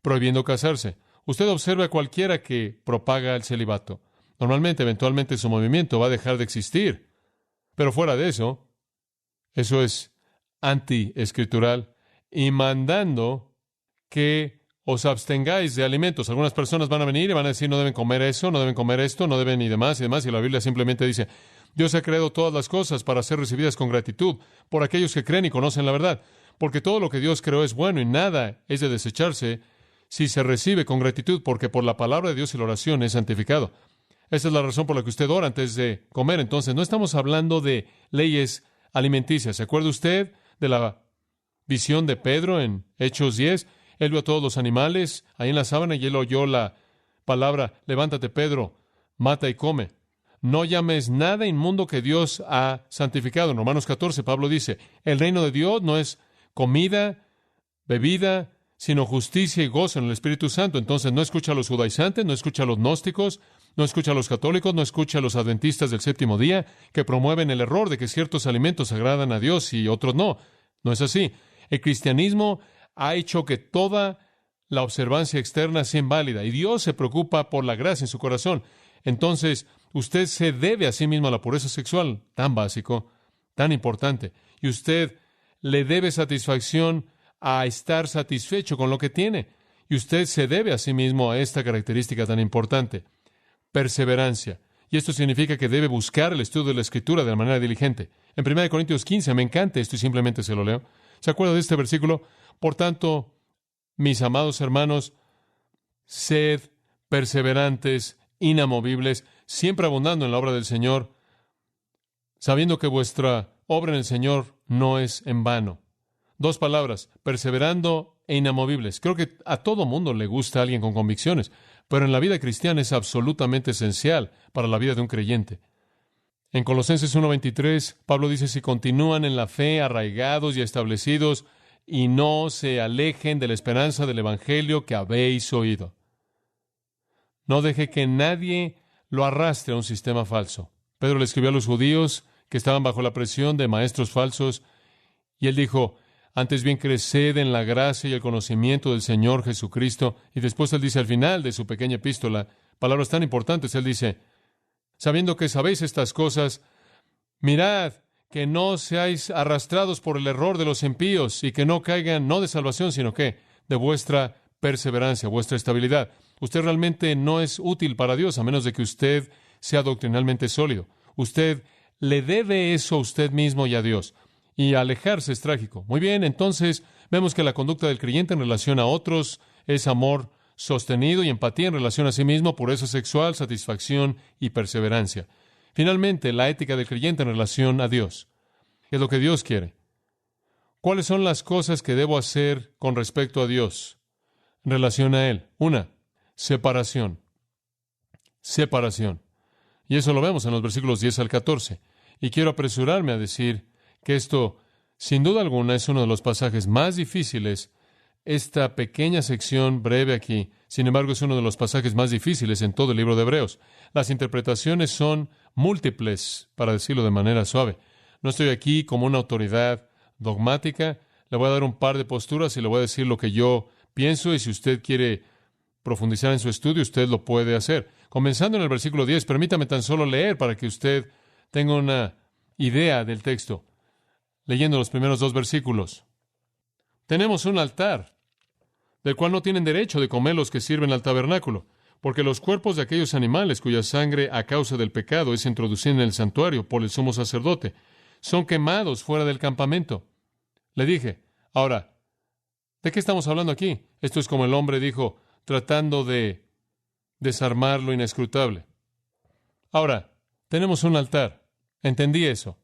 prohibiendo casarse. Usted observa a cualquiera que propaga el celibato. Normalmente, eventualmente, su movimiento va a dejar de existir. Pero fuera de eso, eso es anti-escritural y mandando que os abstengáis de alimentos. Algunas personas van a venir y van a decir, no deben comer eso, no deben comer esto, no deben y demás, y la Biblia simplemente dice, Dios ha creado todas las cosas para ser recibidas con gratitud por aquellos que creen y conocen la verdad, porque todo lo que Dios creó es bueno y nada es de desecharse si se recibe con gratitud, porque por la palabra de Dios y la oración es santificado. Esa es la razón por la que usted ora antes de comer. Entonces, no estamos hablando de leyes alimenticias. ¿Se acuerda usted de la visión de Pedro en Hechos 10? Él vio a todos los animales ahí en la sábana y él oyó la palabra, levántate, Pedro, mata y come. No llames nada inmundo que Dios ha santificado. En Romanos 14, Pablo dice, el reino de Dios no es comida, bebida, sino justicia y gozo en el Espíritu Santo. Entonces, no escucha a los judaizantes, no escucha a los gnósticos, no escucha a los católicos, no escucha a los adventistas del séptimo día, que promueven el error de que ciertos alimentos agradan a Dios y otros no. No es así. El cristianismo ha hecho que toda la observancia externa sea inválida y Dios se preocupa por la gracia en su corazón. Entonces, usted se debe a sí mismo a la pureza sexual, tan básico, tan importante, y usted le debe satisfacción a estar satisfecho con lo que tiene, y usted se debe a sí mismo a esta característica tan importante, perseverancia. Y esto significa que debe buscar el estudio de la Escritura de la manera diligente. En 1 Corintios 15, me encanta esto y simplemente se lo leo. ¿Se acuerda de este versículo? Por tanto, mis amados hermanos, sed perseverantes, inamovibles, siempre abundando en la obra del Señor, sabiendo que vuestra obra en el Señor no es en vano. 2 palabras, perseverando e inamovibles. Creo que a todo mundo le gusta alguien con convicciones, pero en la vida cristiana es absolutamente esencial para la vida de un creyente. En Colosenses 1:23, Pablo dice, si continúan en la fe, arraigados y establecidos, y no se alejen de la esperanza del Evangelio que habéis oído. No deje que nadie lo arrastre a un sistema falso. Pedro le escribió a los judíos que estaban bajo la presión de maestros falsos, y él dijo, antes bien creced en la gracia y el conocimiento del Señor Jesucristo. Y después él dice al final de su pequeña epístola, palabras tan importantes, él dice, sabiendo que sabéis estas cosas, mirad que no seáis arrastrados por el error de los impíos y que no caigan, no de salvación, sino que de vuestra perseverancia, vuestra estabilidad. Usted realmente no es útil para Dios a menos de que usted sea doctrinalmente sólido. Usted le debe eso a usted mismo y a Dios. Y alejarse es trágico. Muy bien, entonces vemos que la conducta del creyente en relación a otros es amor sostenido y empatía en relación a sí mismo, pureza sexual, satisfacción y perseverancia. Finalmente, la ética del creyente en relación a Dios. ¿Qué es lo que Dios quiere? ¿Cuáles son las cosas que debo hacer con respecto a Dios en relación a Él? 1, separación. Separación. Y eso lo vemos en los versículos 10 al 14. Y quiero apresurarme a decir que esto, sin duda alguna, es uno de los pasajes más difíciles. Esta pequeña sección breve aquí, sin embargo, es uno de los pasajes más difíciles en todo el libro de Hebreos. Las interpretaciones son múltiples, para decirlo de manera suave. No estoy aquí como una autoridad dogmática. Le voy a dar un par de posturas y le voy a decir lo que yo pienso, y si usted quiere profundizar en su estudio, usted lo puede hacer. Comenzando en el versículo 10, permítame tan solo leer para que usted tenga una idea del texto. Leyendo los primeros 2 versículos. Tenemos un altar, del cual no tienen derecho de comer los que sirven al tabernáculo, porque los cuerpos de aquellos animales cuya sangre a causa del pecado es introducida en el santuario por el sumo sacerdote, son quemados fuera del campamento. Le dije, ahora, ¿de qué estamos hablando aquí? Esto es como el hombre dijo, tratando de desarmar lo inescrutable. Ahora, tenemos un altar. Entendí eso.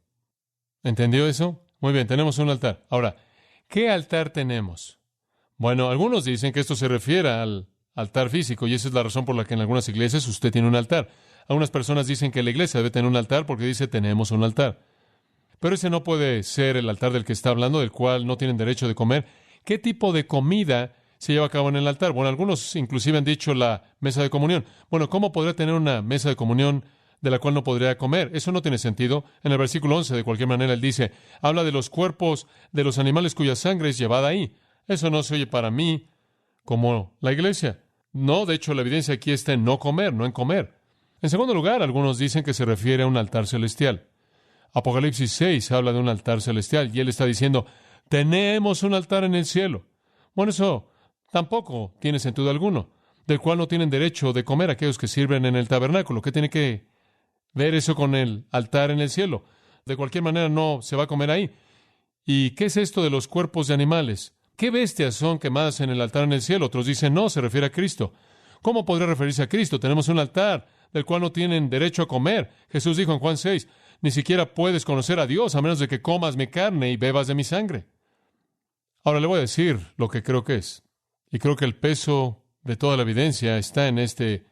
¿Entendió eso? Muy bien, tenemos un altar. Ahora, ¿qué altar tenemos? Bueno, algunos dicen que esto se refiere al altar físico, y esa es la razón por la que en algunas iglesias usted tiene un altar. Algunas personas dicen que la iglesia debe tener un altar porque dice tenemos un altar. Pero ese no puede ser el altar del que está hablando, del cual no tienen derecho de comer. ¿Qué tipo de comida se lleva a cabo en el altar? Bueno, algunos inclusive han dicho la mesa de comunión. Bueno, ¿cómo podría tener una mesa de comunión de la cual no podría comer? Eso no tiene sentido. En el versículo 11, de cualquier manera, él dice, habla de los cuerpos de los animales cuya sangre es llevada ahí. Eso no se oye para mí como la iglesia. No, de hecho, la evidencia aquí está en no comer, no en comer. En segundo lugar, algunos dicen que se refiere a un altar celestial. Apocalipsis 6 habla de un altar celestial, y él está diciendo, tenemos un altar en el cielo. Bueno, eso tampoco tiene sentido alguno, del cual no tienen derecho de comer aquellos que sirven en el tabernáculo. ¿Qué tiene que ver eso con el altar en el cielo? De cualquier manera no se va a comer ahí. ¿Y qué es esto de los cuerpos de animales? ¿Qué bestias son quemadas en el altar en el cielo? Otros dicen, no, se refiere a Cristo. ¿Cómo podría referirse a Cristo? Tenemos un altar del cual no tienen derecho a comer. Jesús dijo en Juan 6, ni siquiera puedes conocer a Dios a menos de que comas mi carne y bebas de mi sangre. Ahora le voy a decir lo que creo que es. Y creo que el peso de toda la evidencia está en este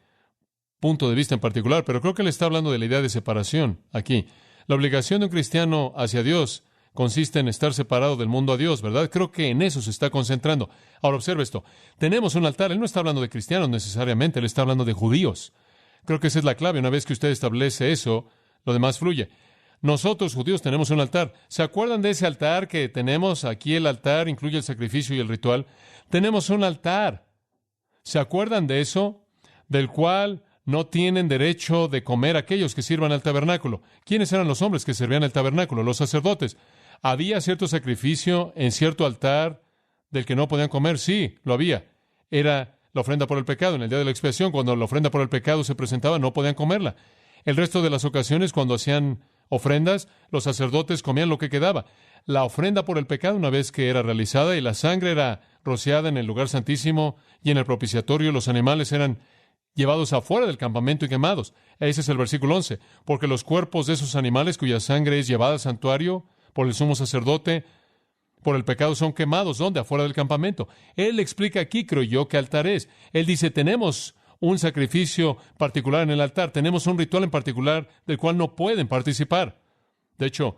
punto de vista en particular, pero creo que él está hablando de la idea de separación aquí. La obligación de un cristiano hacia Dios consiste en estar separado del mundo a Dios, ¿verdad? Creo que en eso se está concentrando. Ahora observe esto. Tenemos un altar. Él no está hablando de cristianos necesariamente, él está hablando de judíos. Creo que esa es la clave. Una vez que usted establece eso, lo demás fluye. Nosotros, judíos, tenemos un altar. ¿Se acuerdan de ese altar que tenemos? Aquí el altar incluye el sacrificio y el ritual. Tenemos un altar. ¿Se acuerdan de eso? Del cual no tienen derecho de comer aquellos que sirvan al tabernáculo. ¿Quiénes eran los hombres que servían al tabernáculo? Los sacerdotes. ¿Había cierto sacrificio en cierto altar del que no podían comer? Sí, lo había. Era la ofrenda por el pecado. En el día de la expiación, cuando la ofrenda por el pecado se presentaba, no podían comerla. El resto de las ocasiones, cuando hacían ofrendas, los sacerdotes comían lo que quedaba. La ofrenda por el pecado, una vez que era realizada y la sangre era rociada en el lugar santísimo y en el propiciatorio, los animales eran llevados afuera del campamento y quemados. Ese es el versículo 11. Porque los cuerpos de esos animales cuya sangre es llevada al santuario por el sumo sacerdote, por el pecado, son quemados. ¿Dónde? Afuera del campamento. Él explica aquí, creo yo, qué altar es. Él dice, tenemos un sacrificio particular en el altar, tenemos un ritual en particular del cual no pueden participar. De hecho,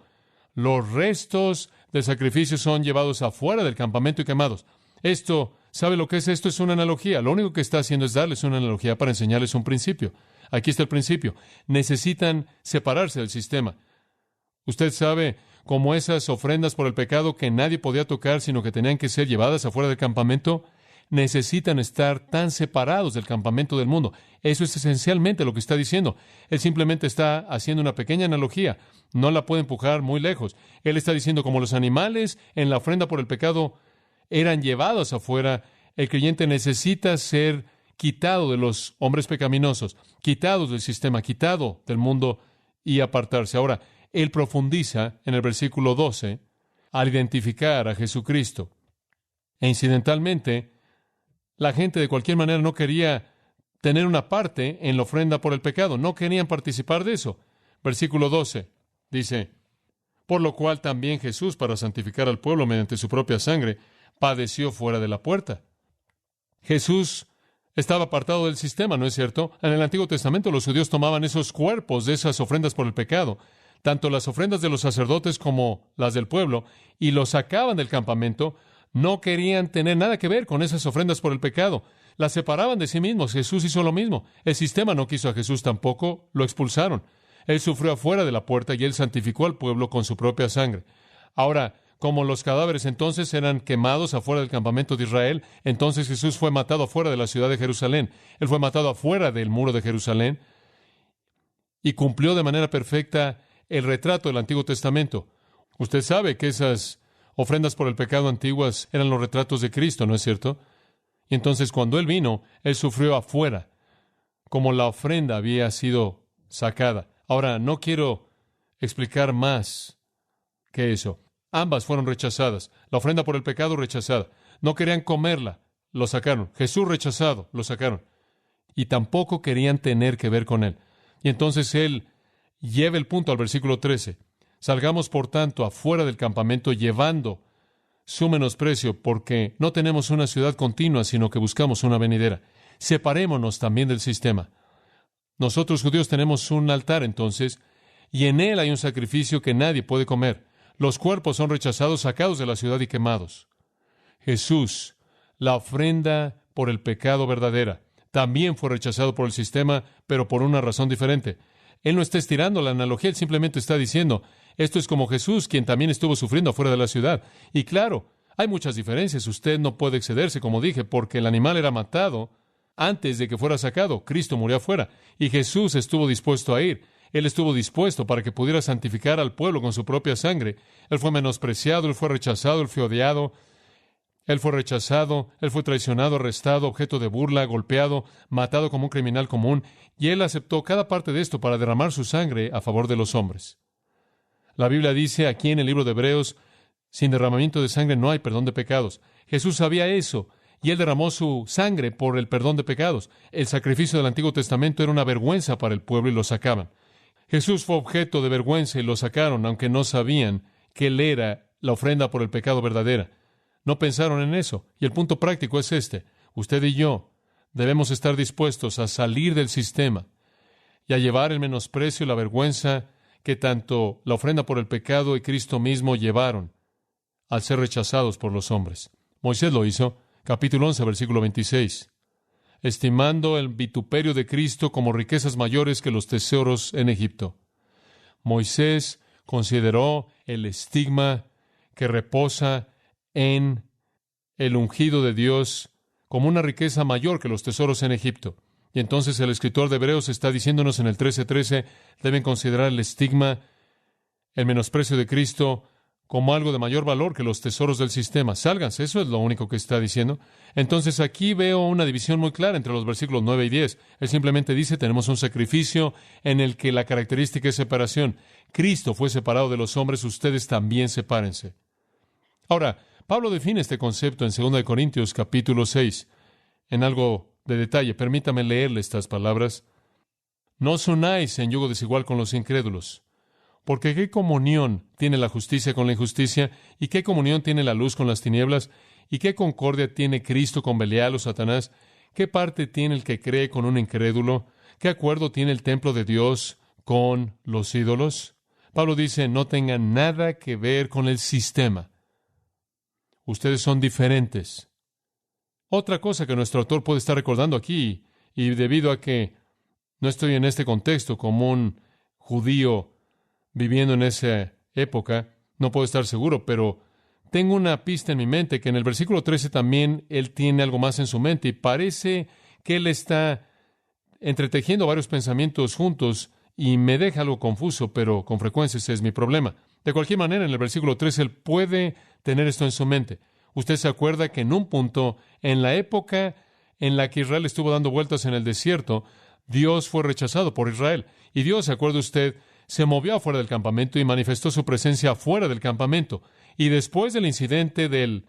los restos del sacrificio son llevados afuera del campamento y quemados. Esto, ¿sabe lo que es esto? Es una analogía. Lo único que está haciendo es darles una analogía para enseñarles un principio. Aquí está el principio. Necesitan separarse del sistema. Usted sabe, como esas ofrendas por el pecado que nadie podía tocar, sino que tenían que ser llevadas afuera del campamento, necesitan estar tan separados del campamento del mundo. Eso es esencialmente lo que está diciendo. Él simplemente está haciendo una pequeña analogía. No la puede empujar muy lejos. Él está diciendo, como los animales en la ofrenda por el pecado eran llevados afuera, el creyente necesita ser quitado de los hombres pecaminosos, quitados del sistema, quitado del mundo y apartarse. Ahora, él profundiza en el versículo 12 al identificar a Jesucristo. E incidentalmente, la gente de cualquier manera no quería tener una parte en la ofrenda por el pecado. No querían participar de eso. Versículo 12 dice, por lo cual también Jesús, para santificar al pueblo mediante su propia sangre, padeció fuera de la puerta. Jesús estaba apartado del sistema, ¿no es cierto? En el Antiguo Testamento los judíos tomaban esos cuerpos de esas ofrendas por el pecado, tanto las ofrendas de los sacerdotes como las del pueblo, y los sacaban del campamento. No querían tener nada que ver con esas ofrendas por el pecado. Las separaban de sí mismos. Jesús hizo lo mismo. El sistema no quiso a Jesús tampoco. Lo expulsaron. Él sufrió afuera de la puerta y él santificó al pueblo con su propia sangre. Ahora, como los cadáveres entonces eran quemados afuera del campamento de Israel, entonces Jesús fue matado afuera de la ciudad de Jerusalén. Él fue matado afuera del muro de Jerusalén y cumplió de manera perfecta el retrato del Antiguo Testamento. Usted sabe que esas ofrendas por el pecado antiguas eran los retratos de Cristo, ¿no es cierto? Y entonces cuando Él vino, Él sufrió afuera, como la ofrenda había sido sacada. Ahora, no quiero explicar más que eso. Ambas fueron rechazadas. La ofrenda por el pecado rechazada. No querían comerla, lo sacaron. Jesús rechazado, lo sacaron. Y tampoco querían tener que ver con Él. Y entonces Él lleva el punto al versículo 13. Salgamos, por tanto, afuera del campamento llevando su menosprecio, porque no tenemos una ciudad continua, sino que buscamos una venidera. Separémonos también del sistema. Nosotros judíos tenemos un altar, entonces, y en él hay un sacrificio que nadie puede comer. Los cuerpos son rechazados, sacados de la ciudad y quemados. Jesús, la ofrenda por el pecado verdadera, también fue rechazado por el sistema, pero por una razón diferente. Él no está estirando la analogía, él simplemente está diciendo, esto es como Jesús, quien también estuvo sufriendo afuera de la ciudad. Y claro, hay muchas diferencias. Usted no puede excederse, como dije, porque el animal era matado antes de que fuera sacado. Cristo murió afuera y Jesús estuvo dispuesto a ir. Él estuvo dispuesto para que pudiera santificar al pueblo con su propia sangre. Él fue menospreciado, él fue rechazado, él fue odiado. Él fue rechazado, él fue traicionado, arrestado, objeto de burla, golpeado, matado como un criminal común, y él aceptó cada parte de esto para derramar su sangre a favor de los hombres. La Biblia dice aquí en el libro de Hebreos, sin derramamiento de sangre no hay perdón de pecados. Jesús sabía eso, y él derramó su sangre por el perdón de pecados. El sacrificio del Antiguo Testamento era una vergüenza para el pueblo y lo sacaban. Jesús fue objeto de vergüenza y lo sacaron, aunque no sabían que él era la ofrenda por el pecado verdadera. No pensaron en eso. Y el punto práctico es este. Usted y yo debemos estar dispuestos a salir del sistema y a llevar el menosprecio y la vergüenza que tanto la ofrenda por el pecado y Cristo mismo llevaron al ser rechazados por los hombres. Moisés lo hizo, capítulo 11, versículo 26, estimando el vituperio de Cristo como riquezas mayores que los tesoros en Egipto. Moisés consideró el estigma que reposa en el ungido de Dios como una riqueza mayor que los tesoros en Egipto. Y entonces el escritor de Hebreos está diciéndonos en el 13:13, deben considerar el estigma, el menosprecio de Cristo, como algo de mayor valor que los tesoros del sistema. Sálganse, eso es lo único que está diciendo. Entonces aquí veo una división muy clara entre los versículos 9 y 10. Él simplemente dice, tenemos un sacrificio en el que la característica es separación. Cristo fue separado de los hombres, ustedes también sepárense. Ahora, Pablo define este concepto en 2 Corintios capítulo 6. En algo de detalle, permítame leerle estas palabras. No os unáis en yugo desigual con los incrédulos. Porque ¿qué comunión tiene la justicia con la injusticia? ¿Y qué comunión tiene la luz con las tinieblas? ¿Y qué concordia tiene Cristo con Belial o Satanás? ¿Qué parte tiene el que cree con un incrédulo? ¿Qué acuerdo tiene el templo de Dios con los ídolos? Pablo dice, no tengan nada que ver con el sistema. Ustedes son diferentes. Otra cosa que nuestro autor puede estar recordando aquí, y debido a que no estoy en este contexto como un judío viviendo en esa época, no puedo estar seguro, pero tengo una pista en mi mente que en el versículo 13 también él tiene algo más en su mente y parece que él está entretejiendo varios pensamientos juntos y me deja algo confuso, pero con frecuencia ese es mi problema. De cualquier manera, en el versículo 13 él puede tener esto en su mente. Usted se acuerda que en un punto, en la época en la que Israel estuvo dando vueltas en el desierto, Dios fue rechazado por Israel. Y Dios, ¿se acuerda usted?, se movió afuera del campamento y manifestó su presencia afuera del campamento. Y después del incidente del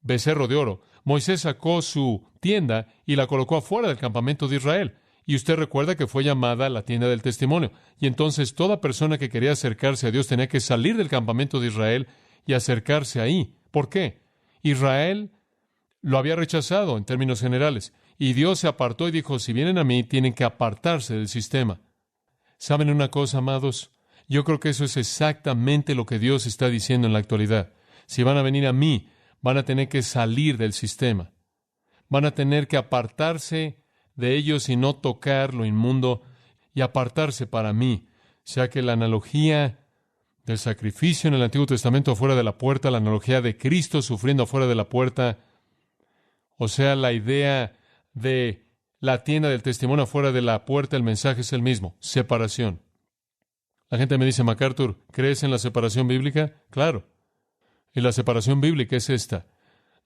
becerro de oro, Moisés sacó su tienda y la colocó afuera del campamento de Israel. Y usted recuerda que fue llamada la tienda del testimonio. Y entonces toda persona que quería acercarse a Dios tenía que salir del campamento de Israel y acercarse ahí. ¿Por qué? Israel lo había rechazado en términos generales. Y Dios se apartó y dijo, si vienen a mí, tienen que apartarse del sistema. ¿Saben una cosa, amados? Yo creo que eso es exactamente lo que Dios está diciendo en la actualidad. Si van a venir a mí, van a tener que salir del sistema. Van a tener que apartarse de ellos y no tocar lo inmundo y apartarse para mí. O sea que la analogía del sacrificio en el Antiguo Testamento afuera de la puerta, la analogía de Cristo sufriendo afuera de la puerta, o sea, la idea de la tienda del testimonio afuera de la puerta, el mensaje es el mismo, separación. La gente me dice, MacArthur, ¿crees en la separación bíblica? Claro. Y la separación bíblica es esta.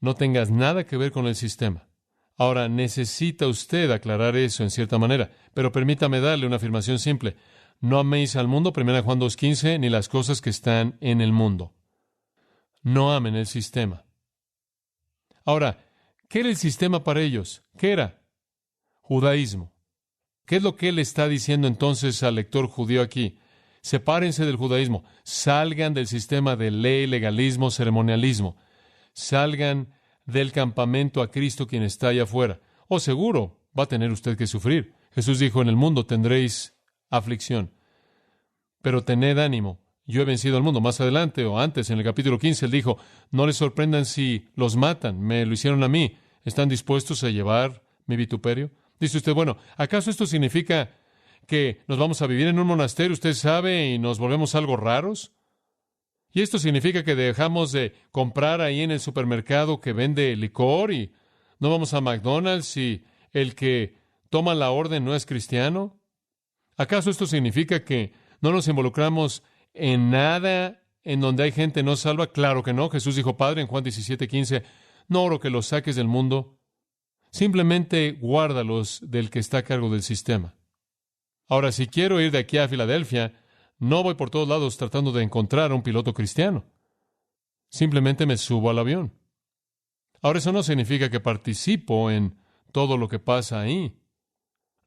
No tengas nada que ver con el sistema. Ahora, necesita usted aclarar eso en cierta manera, pero permítame darle una afirmación simple. No améis al mundo, 1 Juan 2:15, ni las cosas que están en el mundo. No amen el sistema. Ahora, ¿qué era el sistema para ellos? ¿Qué era? Judaísmo. ¿Qué es lo que él está diciendo entonces al lector judío aquí? Sepárense del judaísmo, salgan del sistema de ley, legalismo, ceremonialismo, salgan del campamento a Cristo quien está allá afuera. O seguro va a tener usted que sufrir. Jesús dijo, en el mundo tendréis aflicción, pero tened ánimo, yo he vencido al mundo. Más adelante o antes, en el capítulo 15, él dijo, no les sorprendan si los matan, me lo hicieron a mí, ¿están dispuestos a llevar mi vituperio? Dice usted, bueno, ¿acaso esto significa que nos vamos a vivir en un monasterio, usted sabe, y nos volvemos algo raros? ¿Y esto significa que dejamos de comprar ahí en el supermercado que vende licor y no vamos a McDonald's y el que toma la orden no es cristiano? ¿Acaso esto significa que no nos involucramos en nada en donde hay gente no salva? Claro que no. Jesús dijo, Padre, en Juan 17:15, no oro que los saques del mundo, simplemente guárdalos del que está a cargo del sistema. Ahora, si quiero ir de aquí a Filadelfia, no voy por todos lados tratando de encontrar a un piloto cristiano. Simplemente me subo al avión. Ahora, eso no significa que participo en todo lo que pasa ahí.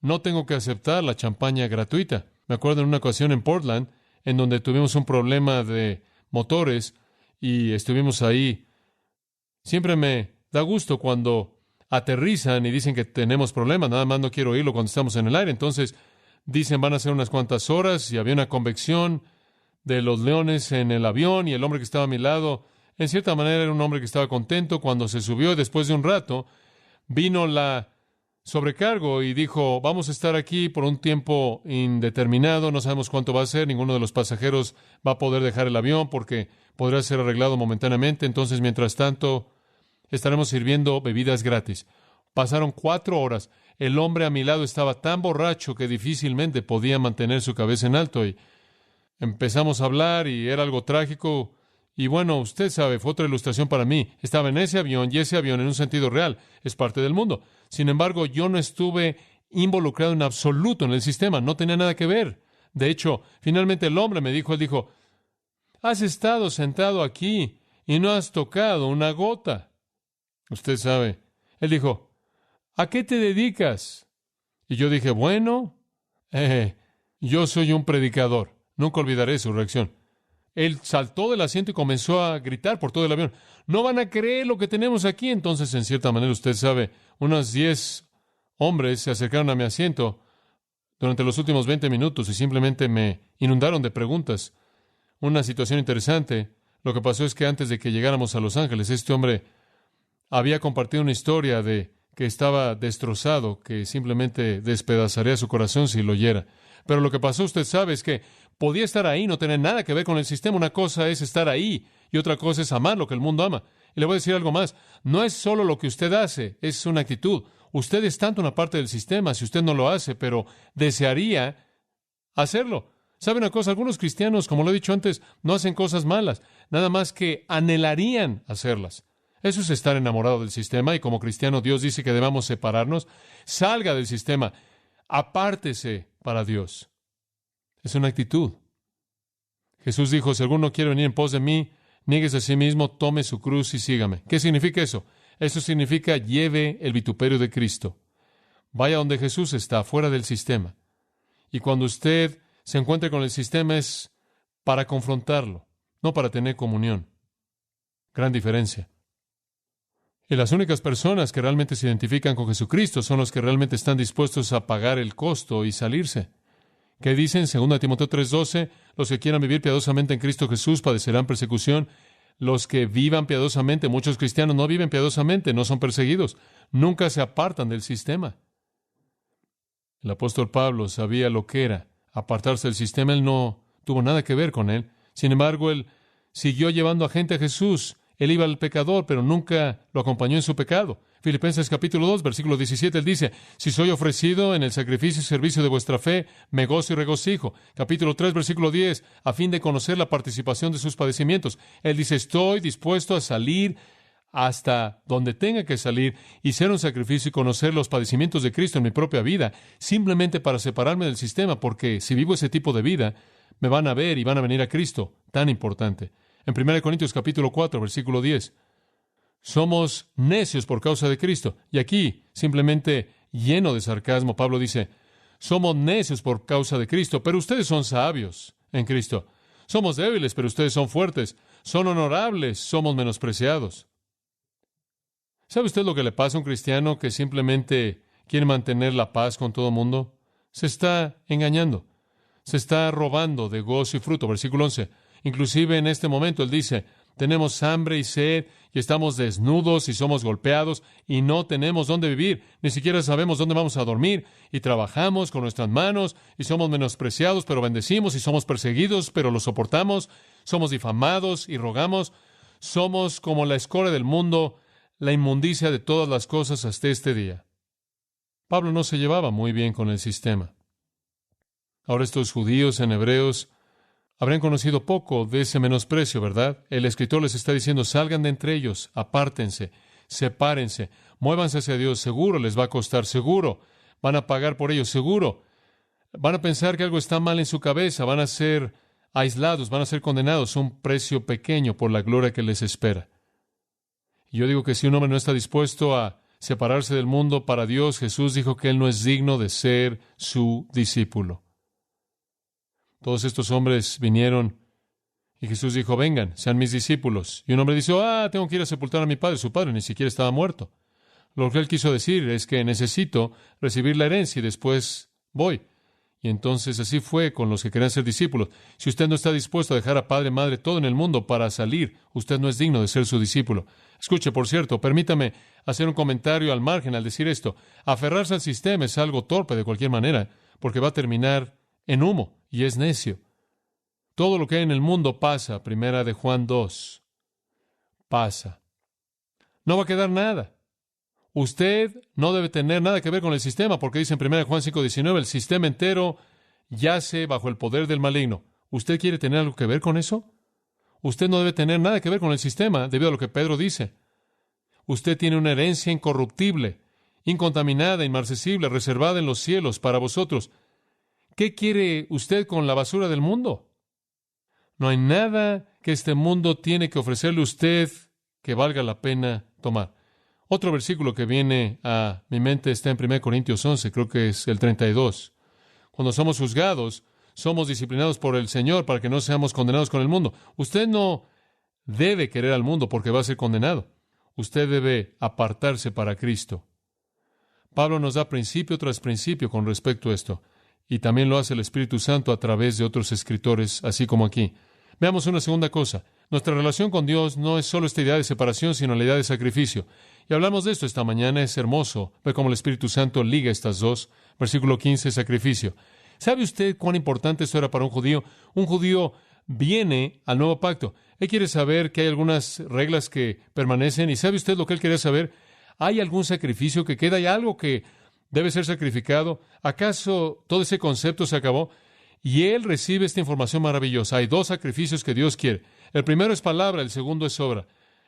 No tengo que aceptar la champaña gratuita. Me acuerdo en una ocasión en Portland, en donde tuvimos un problema de motores y estuvimos ahí. Siempre me da gusto cuando aterrizan y dicen que tenemos problemas, nada más no quiero oírlo cuando estamos en el aire. Entonces dicen van a ser unas cuantas horas y había una convección de los leones en el avión y el hombre que estaba a mi lado, en cierta manera era un hombre que estaba contento cuando se subió y después de un rato vino la sobrecargo y dijo, vamos a estar aquí por un tiempo indeterminado, no sabemos cuánto va a ser, ninguno de los pasajeros va a poder dejar el avión porque podrá ser arreglado momentáneamente, entonces mientras tanto estaremos sirviendo bebidas gratis. Pasaron 4 horas, el hombre a mi lado estaba tan borracho que difícilmente podía mantener su cabeza en alto y empezamos a hablar y era algo trágico Y bueno, usted sabe, fue otra ilustración para mí. Estaba en ese avión y ese avión en un sentido real es parte del mundo. Sin embargo, yo no estuve involucrado en absoluto en el sistema, no tenía nada que ver. De hecho, finalmente el hombre me dijo, él dijo, has estado sentado aquí y no has tocado una gota. Usted sabe. Él dijo, ¿a qué te dedicas? Y yo dije, bueno, yo soy un predicador. Nunca olvidaré su reacción. Él saltó del asiento y comenzó a gritar por todo el avión. No van a creer lo que tenemos aquí. Entonces, en cierta manera, usted sabe, unos 10 hombres se acercaron a mi asiento durante los últimos 20 minutos y simplemente me inundaron de preguntas. Una situación interesante. Lo que pasó es que antes de que llegáramos a Los Ángeles, este hombre había compartido una historia de que estaba destrozado, que simplemente despedazaría su corazón si lo oyera. Pero lo que pasó, usted sabe, es que podía estar ahí, no tener nada que ver con el sistema. Una cosa es estar ahí y otra cosa es amar lo que el mundo ama. Y le voy a decir algo más. No es solo lo que usted hace, es una actitud. Usted es tanto una parte del sistema si usted no lo hace, pero desearía hacerlo. ¿Sabe una cosa? Algunos cristianos, como lo he dicho antes, no hacen cosas malas, nada más que anhelarían hacerlas. Eso es estar enamorado del sistema y como cristiano Dios dice que debamos separarnos. Salga del sistema, apártese para Dios. Es una actitud. Jesús dijo, si alguno quiere venir en pos de mí, niéguese a sí mismo, tome su cruz y sígame. ¿Qué significa eso? Eso significa lleve el vituperio de Cristo. Vaya donde Jesús está, fuera del sistema. Y cuando usted se encuentre con el sistema es para confrontarlo, no para tener comunión. Gran diferencia. Y las únicas personas que realmente se identifican con Jesucristo son los que realmente están dispuestos a pagar el costo y salirse. ¿Qué dicen? 2 Timoteo 3:12, los que quieran vivir piadosamente en Cristo Jesús padecerán persecución. Los que vivan piadosamente, muchos cristianos no viven piadosamente, no son perseguidos, nunca se apartan del sistema. El apóstol Pablo sabía lo que era apartarse del sistema, él no tuvo nada que ver con él. Sin embargo, él siguió llevando a gente a Jesús. Él iba al pecador, pero nunca lo acompañó en su pecado. Filipenses capítulo 2, versículo 17, él dice, si soy ofrecido en el sacrificio y servicio de vuestra fe, me gozo y regocijo. Capítulo 3, versículo 10, a fin de conocer la participación de sus padecimientos. Él dice, estoy dispuesto a salir hasta donde tenga que salir y ser un sacrificio y conocer los padecimientos de Cristo en mi propia vida, simplemente para separarme del sistema, porque si vivo ese tipo de vida, me van a ver y van a venir a Cristo. Tan importante. En 1 Corintios capítulo 4, versículo 10, somos necios por causa de Cristo. Y aquí, simplemente lleno de sarcasmo, Pablo dice, somos necios por causa de Cristo, pero ustedes son sabios en Cristo. Somos débiles, pero ustedes son fuertes. Son honorables, somos menospreciados. ¿Sabe usted lo que le pasa a un cristiano que simplemente quiere mantener la paz con todo el mundo? Se está engañando. Se está robando de gozo y fruto. Versículo 11. Inclusive en este momento él dice, tenemos hambre y sed y estamos desnudos y somos golpeados y no tenemos dónde vivir, ni siquiera sabemos dónde vamos a dormir y trabajamos con nuestras manos y somos menospreciados pero bendecimos y somos perseguidos pero lo soportamos, somos difamados y rogamos, somos como la escoria del mundo, la inmundicia de todas las cosas hasta este día. Pablo no se llevaba muy bien con el sistema. Ahora estos judíos en Hebreos habrían conocido poco de ese menosprecio, ¿verdad? El escritor les está diciendo, salgan de entre ellos, apártense, sepárense, muévanse hacia Dios, seguro les va a costar, seguro van a pagar por ello, seguro van a pensar que algo está mal en su cabeza, van a ser aislados, van a ser condenados a un precio pequeño por la gloria que les espera. Y yo digo que si un hombre no está dispuesto a separarse del mundo para Dios, Jesús dijo que él no es digno de ser su discípulo. Todos estos hombres vinieron y Jesús dijo, vengan, sean mis discípulos. Y un hombre dice, tengo que ir a sepultar a mi padre. Su padre ni siquiera estaba muerto. Lo que él quiso decir es que necesito recibir la herencia y después voy. Y entonces así fue con los que querían ser discípulos. Si usted no está dispuesto a dejar a padre, madre, todo en el mundo para salir, usted no es digno de ser su discípulo. Escuche, por cierto, permítame hacer un comentario al margen al decir esto. Aferrarse al sistema es algo torpe de cualquier manera, porque va a terminar en humo. Y es necio. Todo lo que hay en el mundo pasa. 1 Juan 2. Pasa. No va a quedar nada. Usted no debe tener nada que ver con el sistema, porque dice en 1 Juan 5:19, el sistema entero yace bajo el poder del maligno. ¿Usted quiere tener algo que ver con eso? Usted no debe tener nada que ver con el sistema, debido a lo que Pedro dice. Usted tiene una herencia incorruptible, incontaminada, inmarcesible, reservada en los cielos para vosotros. ¿Qué quiere usted con la basura del mundo? No hay nada que este mundo tiene que ofrecerle a usted que valga la pena tomar. Otro versículo que viene a mi mente está en 1 Corintios 11, creo que es el 32. Cuando somos juzgados, somos disciplinados por el Señor para que no seamos condenados con el mundo. Usted no debe querer al mundo porque va a ser condenado. Usted debe apartarse para Cristo. Pablo nos da principio tras principio con respecto a esto, y también lo hace el Espíritu Santo a través de otros escritores, así como aquí. Veamos una segunda cosa. Nuestra relación con Dios no es solo esta idea de separación, sino la idea de sacrificio. Y hablamos de esto esta mañana. Es hermoso ver cómo el Espíritu Santo liga estas dos. Versículo 15, sacrificio. ¿Sabe usted cuán importante esto era para un judío? Un judío viene al nuevo pacto. Él quiere saber que hay algunas reglas que permanecen. ¿Y sabe usted lo que él quería saber? ¿Hay algún sacrificio que queda? ¿Hay algo que debe ser sacrificado? ¿Acaso todo ese concepto se acabó? Y él recibe esta información maravillosa. Hay dos sacrificios que Dios quiere. El primero es palabra, el segundo es obra.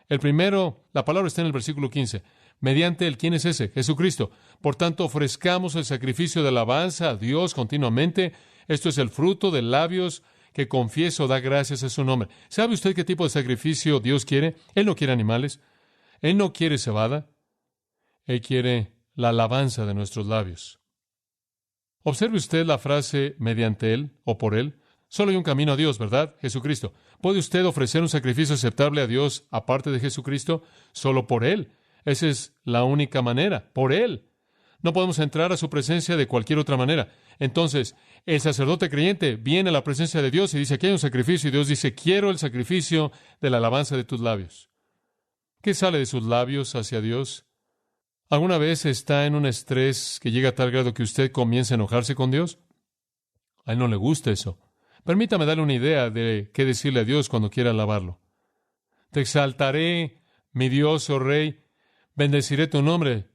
El primero, la palabra está en el versículo 15. Mediante él, ¿quién es ese? Jesucristo. Por tanto, ofrezcamos el sacrificio de alabanza a Dios continuamente. Esto es el fruto de labios que confieso o da gracias a su nombre. ¿Sabe usted qué tipo de sacrificio Dios quiere? Él no quiere animales. Él no quiere cebada. Él quiere la alabanza de nuestros labios. Observe usted la frase mediante él o por él. Solo hay un camino a Dios, ¿verdad? Jesucristo. ¿Puede usted ofrecer un sacrificio aceptable a Dios aparte de Jesucristo? Solo por él. Esa es la única manera, por él. No podemos entrar a su presencia de cualquier otra manera. Entonces, el sacerdote creyente viene a la presencia de Dios y dice, aquí hay un sacrificio, y Dios dice, quiero el sacrificio de la alabanza de tus labios. ¿Qué sale de sus labios hacia Dios? ¿Alguna vez está en un estrés que llega a tal grado que usted comienza a enojarse con Dios? A él no le gusta eso. Permítame darle una idea de qué decirle a Dios cuando quiera alabarlo. Te exaltaré, mi Dios, oh Rey. Bendeciré tu nombre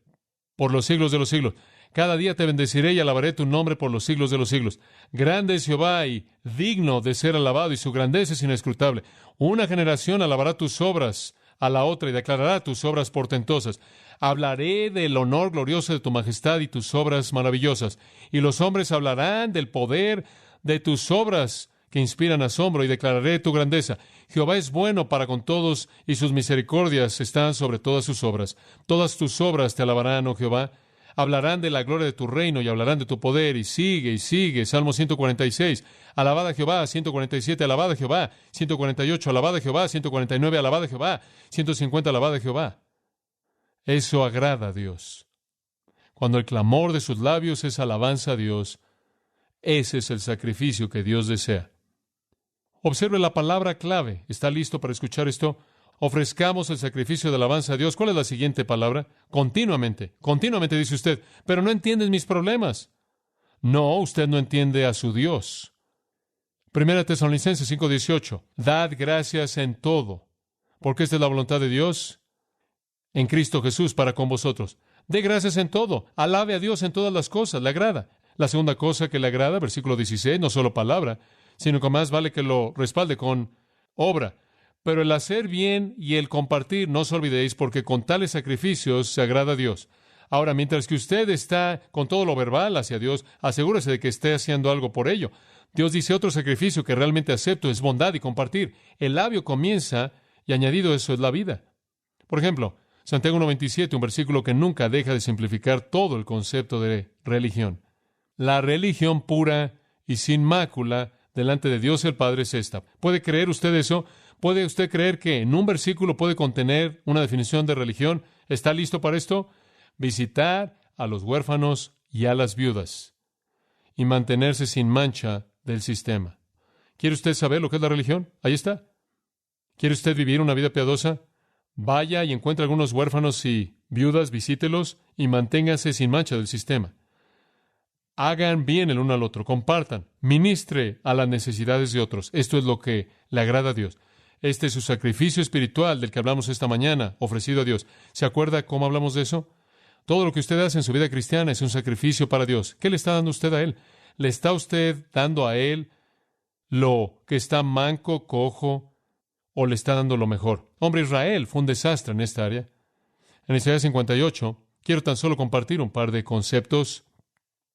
por los siglos de los siglos. Cada día te bendeciré y alabaré tu nombre por los siglos de los siglos. Grande es Jehová y digno de ser alabado, y su grandeza es inescrutable. Una generación alabará tus obras a la otra y declarará tus obras portentosas. Hablaré del honor glorioso de tu majestad y tus obras maravillosas. Y los hombres hablarán del poder de tus obras que inspiran asombro, y declararé tu grandeza. Jehová es bueno para con todos, y sus misericordias están sobre todas sus obras. Todas tus obras te alabarán, oh Jehová. Hablarán de la gloria de tu reino y hablarán de tu poder. Y sigue, y sigue. Salmo 146. Alabad a Jehová. 147. Alabad a Jehová. 148. Alabad a Jehová. 149. Alabad a Jehová. 150. Alabad a Jehová. Eso agrada a Dios. Cuando el clamor de sus labios es alabanza a Dios, ese es el sacrificio que Dios desea. Observe la palabra clave. ¿Está listo para escuchar esto? Ofrezcamos el sacrificio de alabanza a Dios. ¿Cuál es la siguiente palabra? Continuamente. Continuamente, dice usted. Pero no entiendes mis problemas. No, usted no entiende a su Dios. 1 Tesalonicenses 5:18. Dad gracias en todo, porque esta es la voluntad de Dios en Cristo Jesús para con vosotros. Dé gracias en todo. Alabe a Dios en todas las cosas. Le agrada. La segunda cosa que le agrada, versículo 16, no solo palabra, sino que más vale que lo respalde con obra. Pero el hacer bien y el compartir, no os olvidéis, porque con tales sacrificios se agrada a Dios. Ahora, mientras que usted está con todo lo verbal hacia Dios, asegúrese de que esté haciendo algo por ello. Dios dice, otro sacrificio que realmente acepto es bondad y compartir. El labio comienza, y añadido eso es la vida. Por ejemplo, Santiago 1:27, un versículo que nunca deja de simplificar todo el concepto de religión. La religión pura y sin mácula delante de Dios el Padre es esta. ¿Puede creer usted eso? ¿Puede usted creer que en un versículo puede contener una definición de religión? ¿Está listo para esto? Visitar a los huérfanos y a las viudas y mantenerse sin mancha del sistema. ¿Quiere usted saber lo que es la religión? Ahí está. ¿Quiere usted vivir una vida piadosa? Vaya y encuentre algunos huérfanos y viudas, visítelos y manténganse sin mancha del sistema. Hagan bien el uno al otro, compartan, ministre a las necesidades de otros. Esto es lo que le agrada a Dios. Este es su sacrificio espiritual del que hablamos esta mañana, ofrecido a Dios. ¿Se acuerda cómo hablamos de eso? Todo lo que usted hace en su vida cristiana es un sacrificio para Dios. ¿Qué le está dando usted a Él? ¿Le está usted dando a Él lo que está manco, cojo o le está dando lo mejor? Hombre, Israel fue un desastre en esta área. En Isaías 58, quiero tan solo compartir un par de conceptos.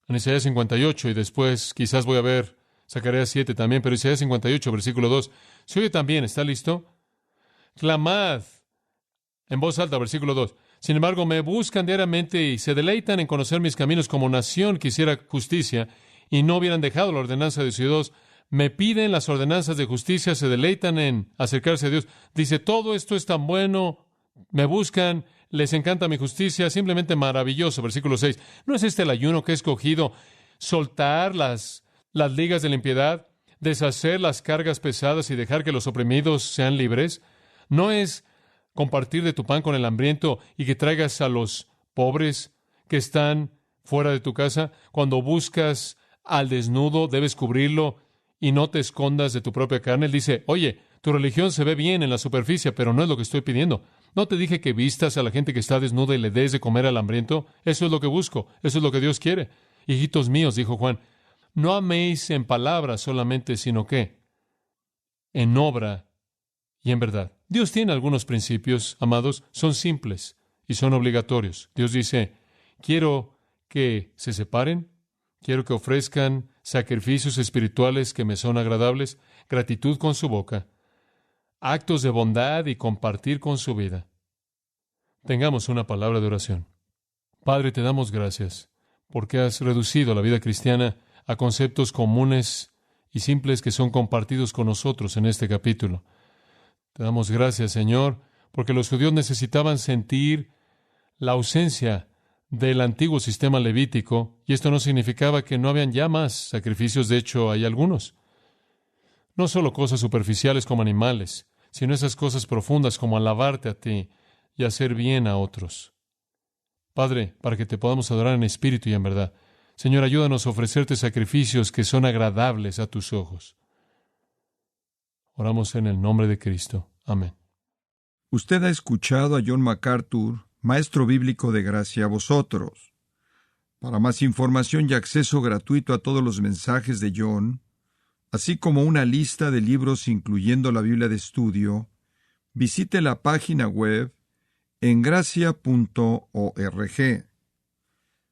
En Isaías 58, y después quizás voy a ver Zacarías 7 también, pero Isaías 58, versículo 2. Se oye también, ¿está listo? Clamad en voz alta, versículo 2. Sin embargo, me buscan diariamente y se deleitan en conocer mis caminos como nación que hiciera justicia y no hubieran dejado la ordenanza de Dios. Me piden las ordenanzas de justicia, se deleitan en acercarse a Dios. Dice, todo esto es tan bueno, me buscan, les encanta mi justicia, simplemente maravilloso. Versículo 6. ¿No es este el ayuno que he escogido? Soltar las ligas de la impiedad, deshacer las cargas pesadas y dejar que los oprimidos sean libres. ¿No es compartir de tu pan con el hambriento y que traigas a los pobres que están fuera de tu casa? Cuando buscas al desnudo, debes cubrirlo y no te escondas de tu propia carne. Él dice, oye, tu religión se ve bien en la superficie, pero no es lo que estoy pidiendo. ¿No te dije que vistas a la gente que está desnuda y le des de comer al hambriento? Eso es lo que busco, eso es lo que Dios quiere. Hijitos míos, dijo Juan, no améis en palabras solamente, sino que en obra y en verdad. Dios tiene algunos principios, amados, son simples y son obligatorios. Dios dice, quiero que se separen, quiero que ofrezcan sacrificios espirituales que me son agradables, gratitud con su boca, actos de bondad y compartir con su vida. Tengamos una palabra de oración. Padre, te damos gracias porque has reducido la vida cristiana a conceptos comunes y simples que son compartidos con nosotros en este capítulo. Te damos gracias, Señor, porque los judíos necesitaban sentir la ausencia del antiguo sistema levítico, y esto no significaba que no habían ya más sacrificios, de hecho hay algunos. No solo cosas superficiales como animales, sino esas cosas profundas como alabarte a ti y hacer bien a otros. Padre, para que te podamos adorar en espíritu y en verdad. Señor, ayúdanos a ofrecerte sacrificios que son agradables a tus ojos. Oramos en el nombre de Cristo. Amén. Usted ha escuchado a John MacArthur, maestro bíblico de Gracia a Vosotros. Para más información y acceso gratuito a todos los mensajes de John, así como una lista de libros incluyendo la Biblia de estudio, visite la página web en gracia.org.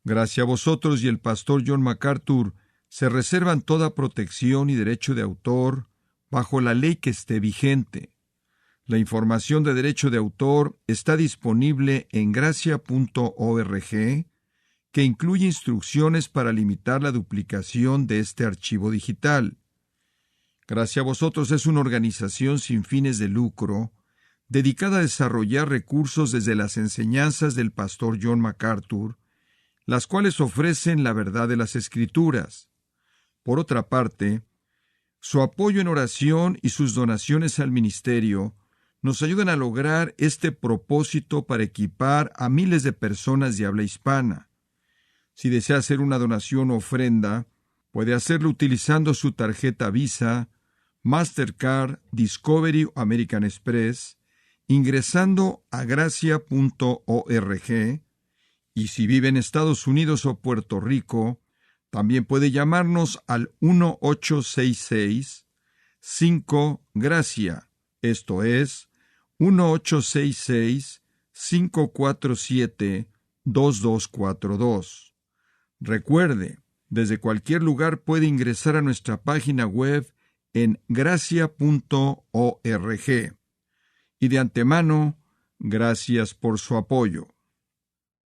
Gracia a Vosotros y el pastor John MacArthur se reservan toda protección y derecho de autor bajo la ley que esté vigente. La información de derecho de autor está disponible en gracia.org, que incluye instrucciones para limitar la duplicación de este archivo digital. Gracia a Vosotros es una organización sin fines de lucro, dedicada a desarrollar recursos desde las enseñanzas del pastor John MacArthur, las cuales ofrecen la verdad de las Escrituras. Por otra parte, su apoyo en oración y sus donaciones al ministerio nos ayudan a lograr este propósito para equipar a miles de personas de habla hispana. Si desea hacer una donación o ofrenda, puede hacerlo utilizando su tarjeta Visa, Mastercard, Discovery o American Express, ingresando a gracia.org, y si vive en Estados Unidos o Puerto Rico, también puede llamarnos al 1-866-5-GRACIA, esto es, 1-866-547-2242. Recuerde, desde cualquier lugar puede ingresar a nuestra página web en gracia.org. Y de antemano, gracias por su apoyo.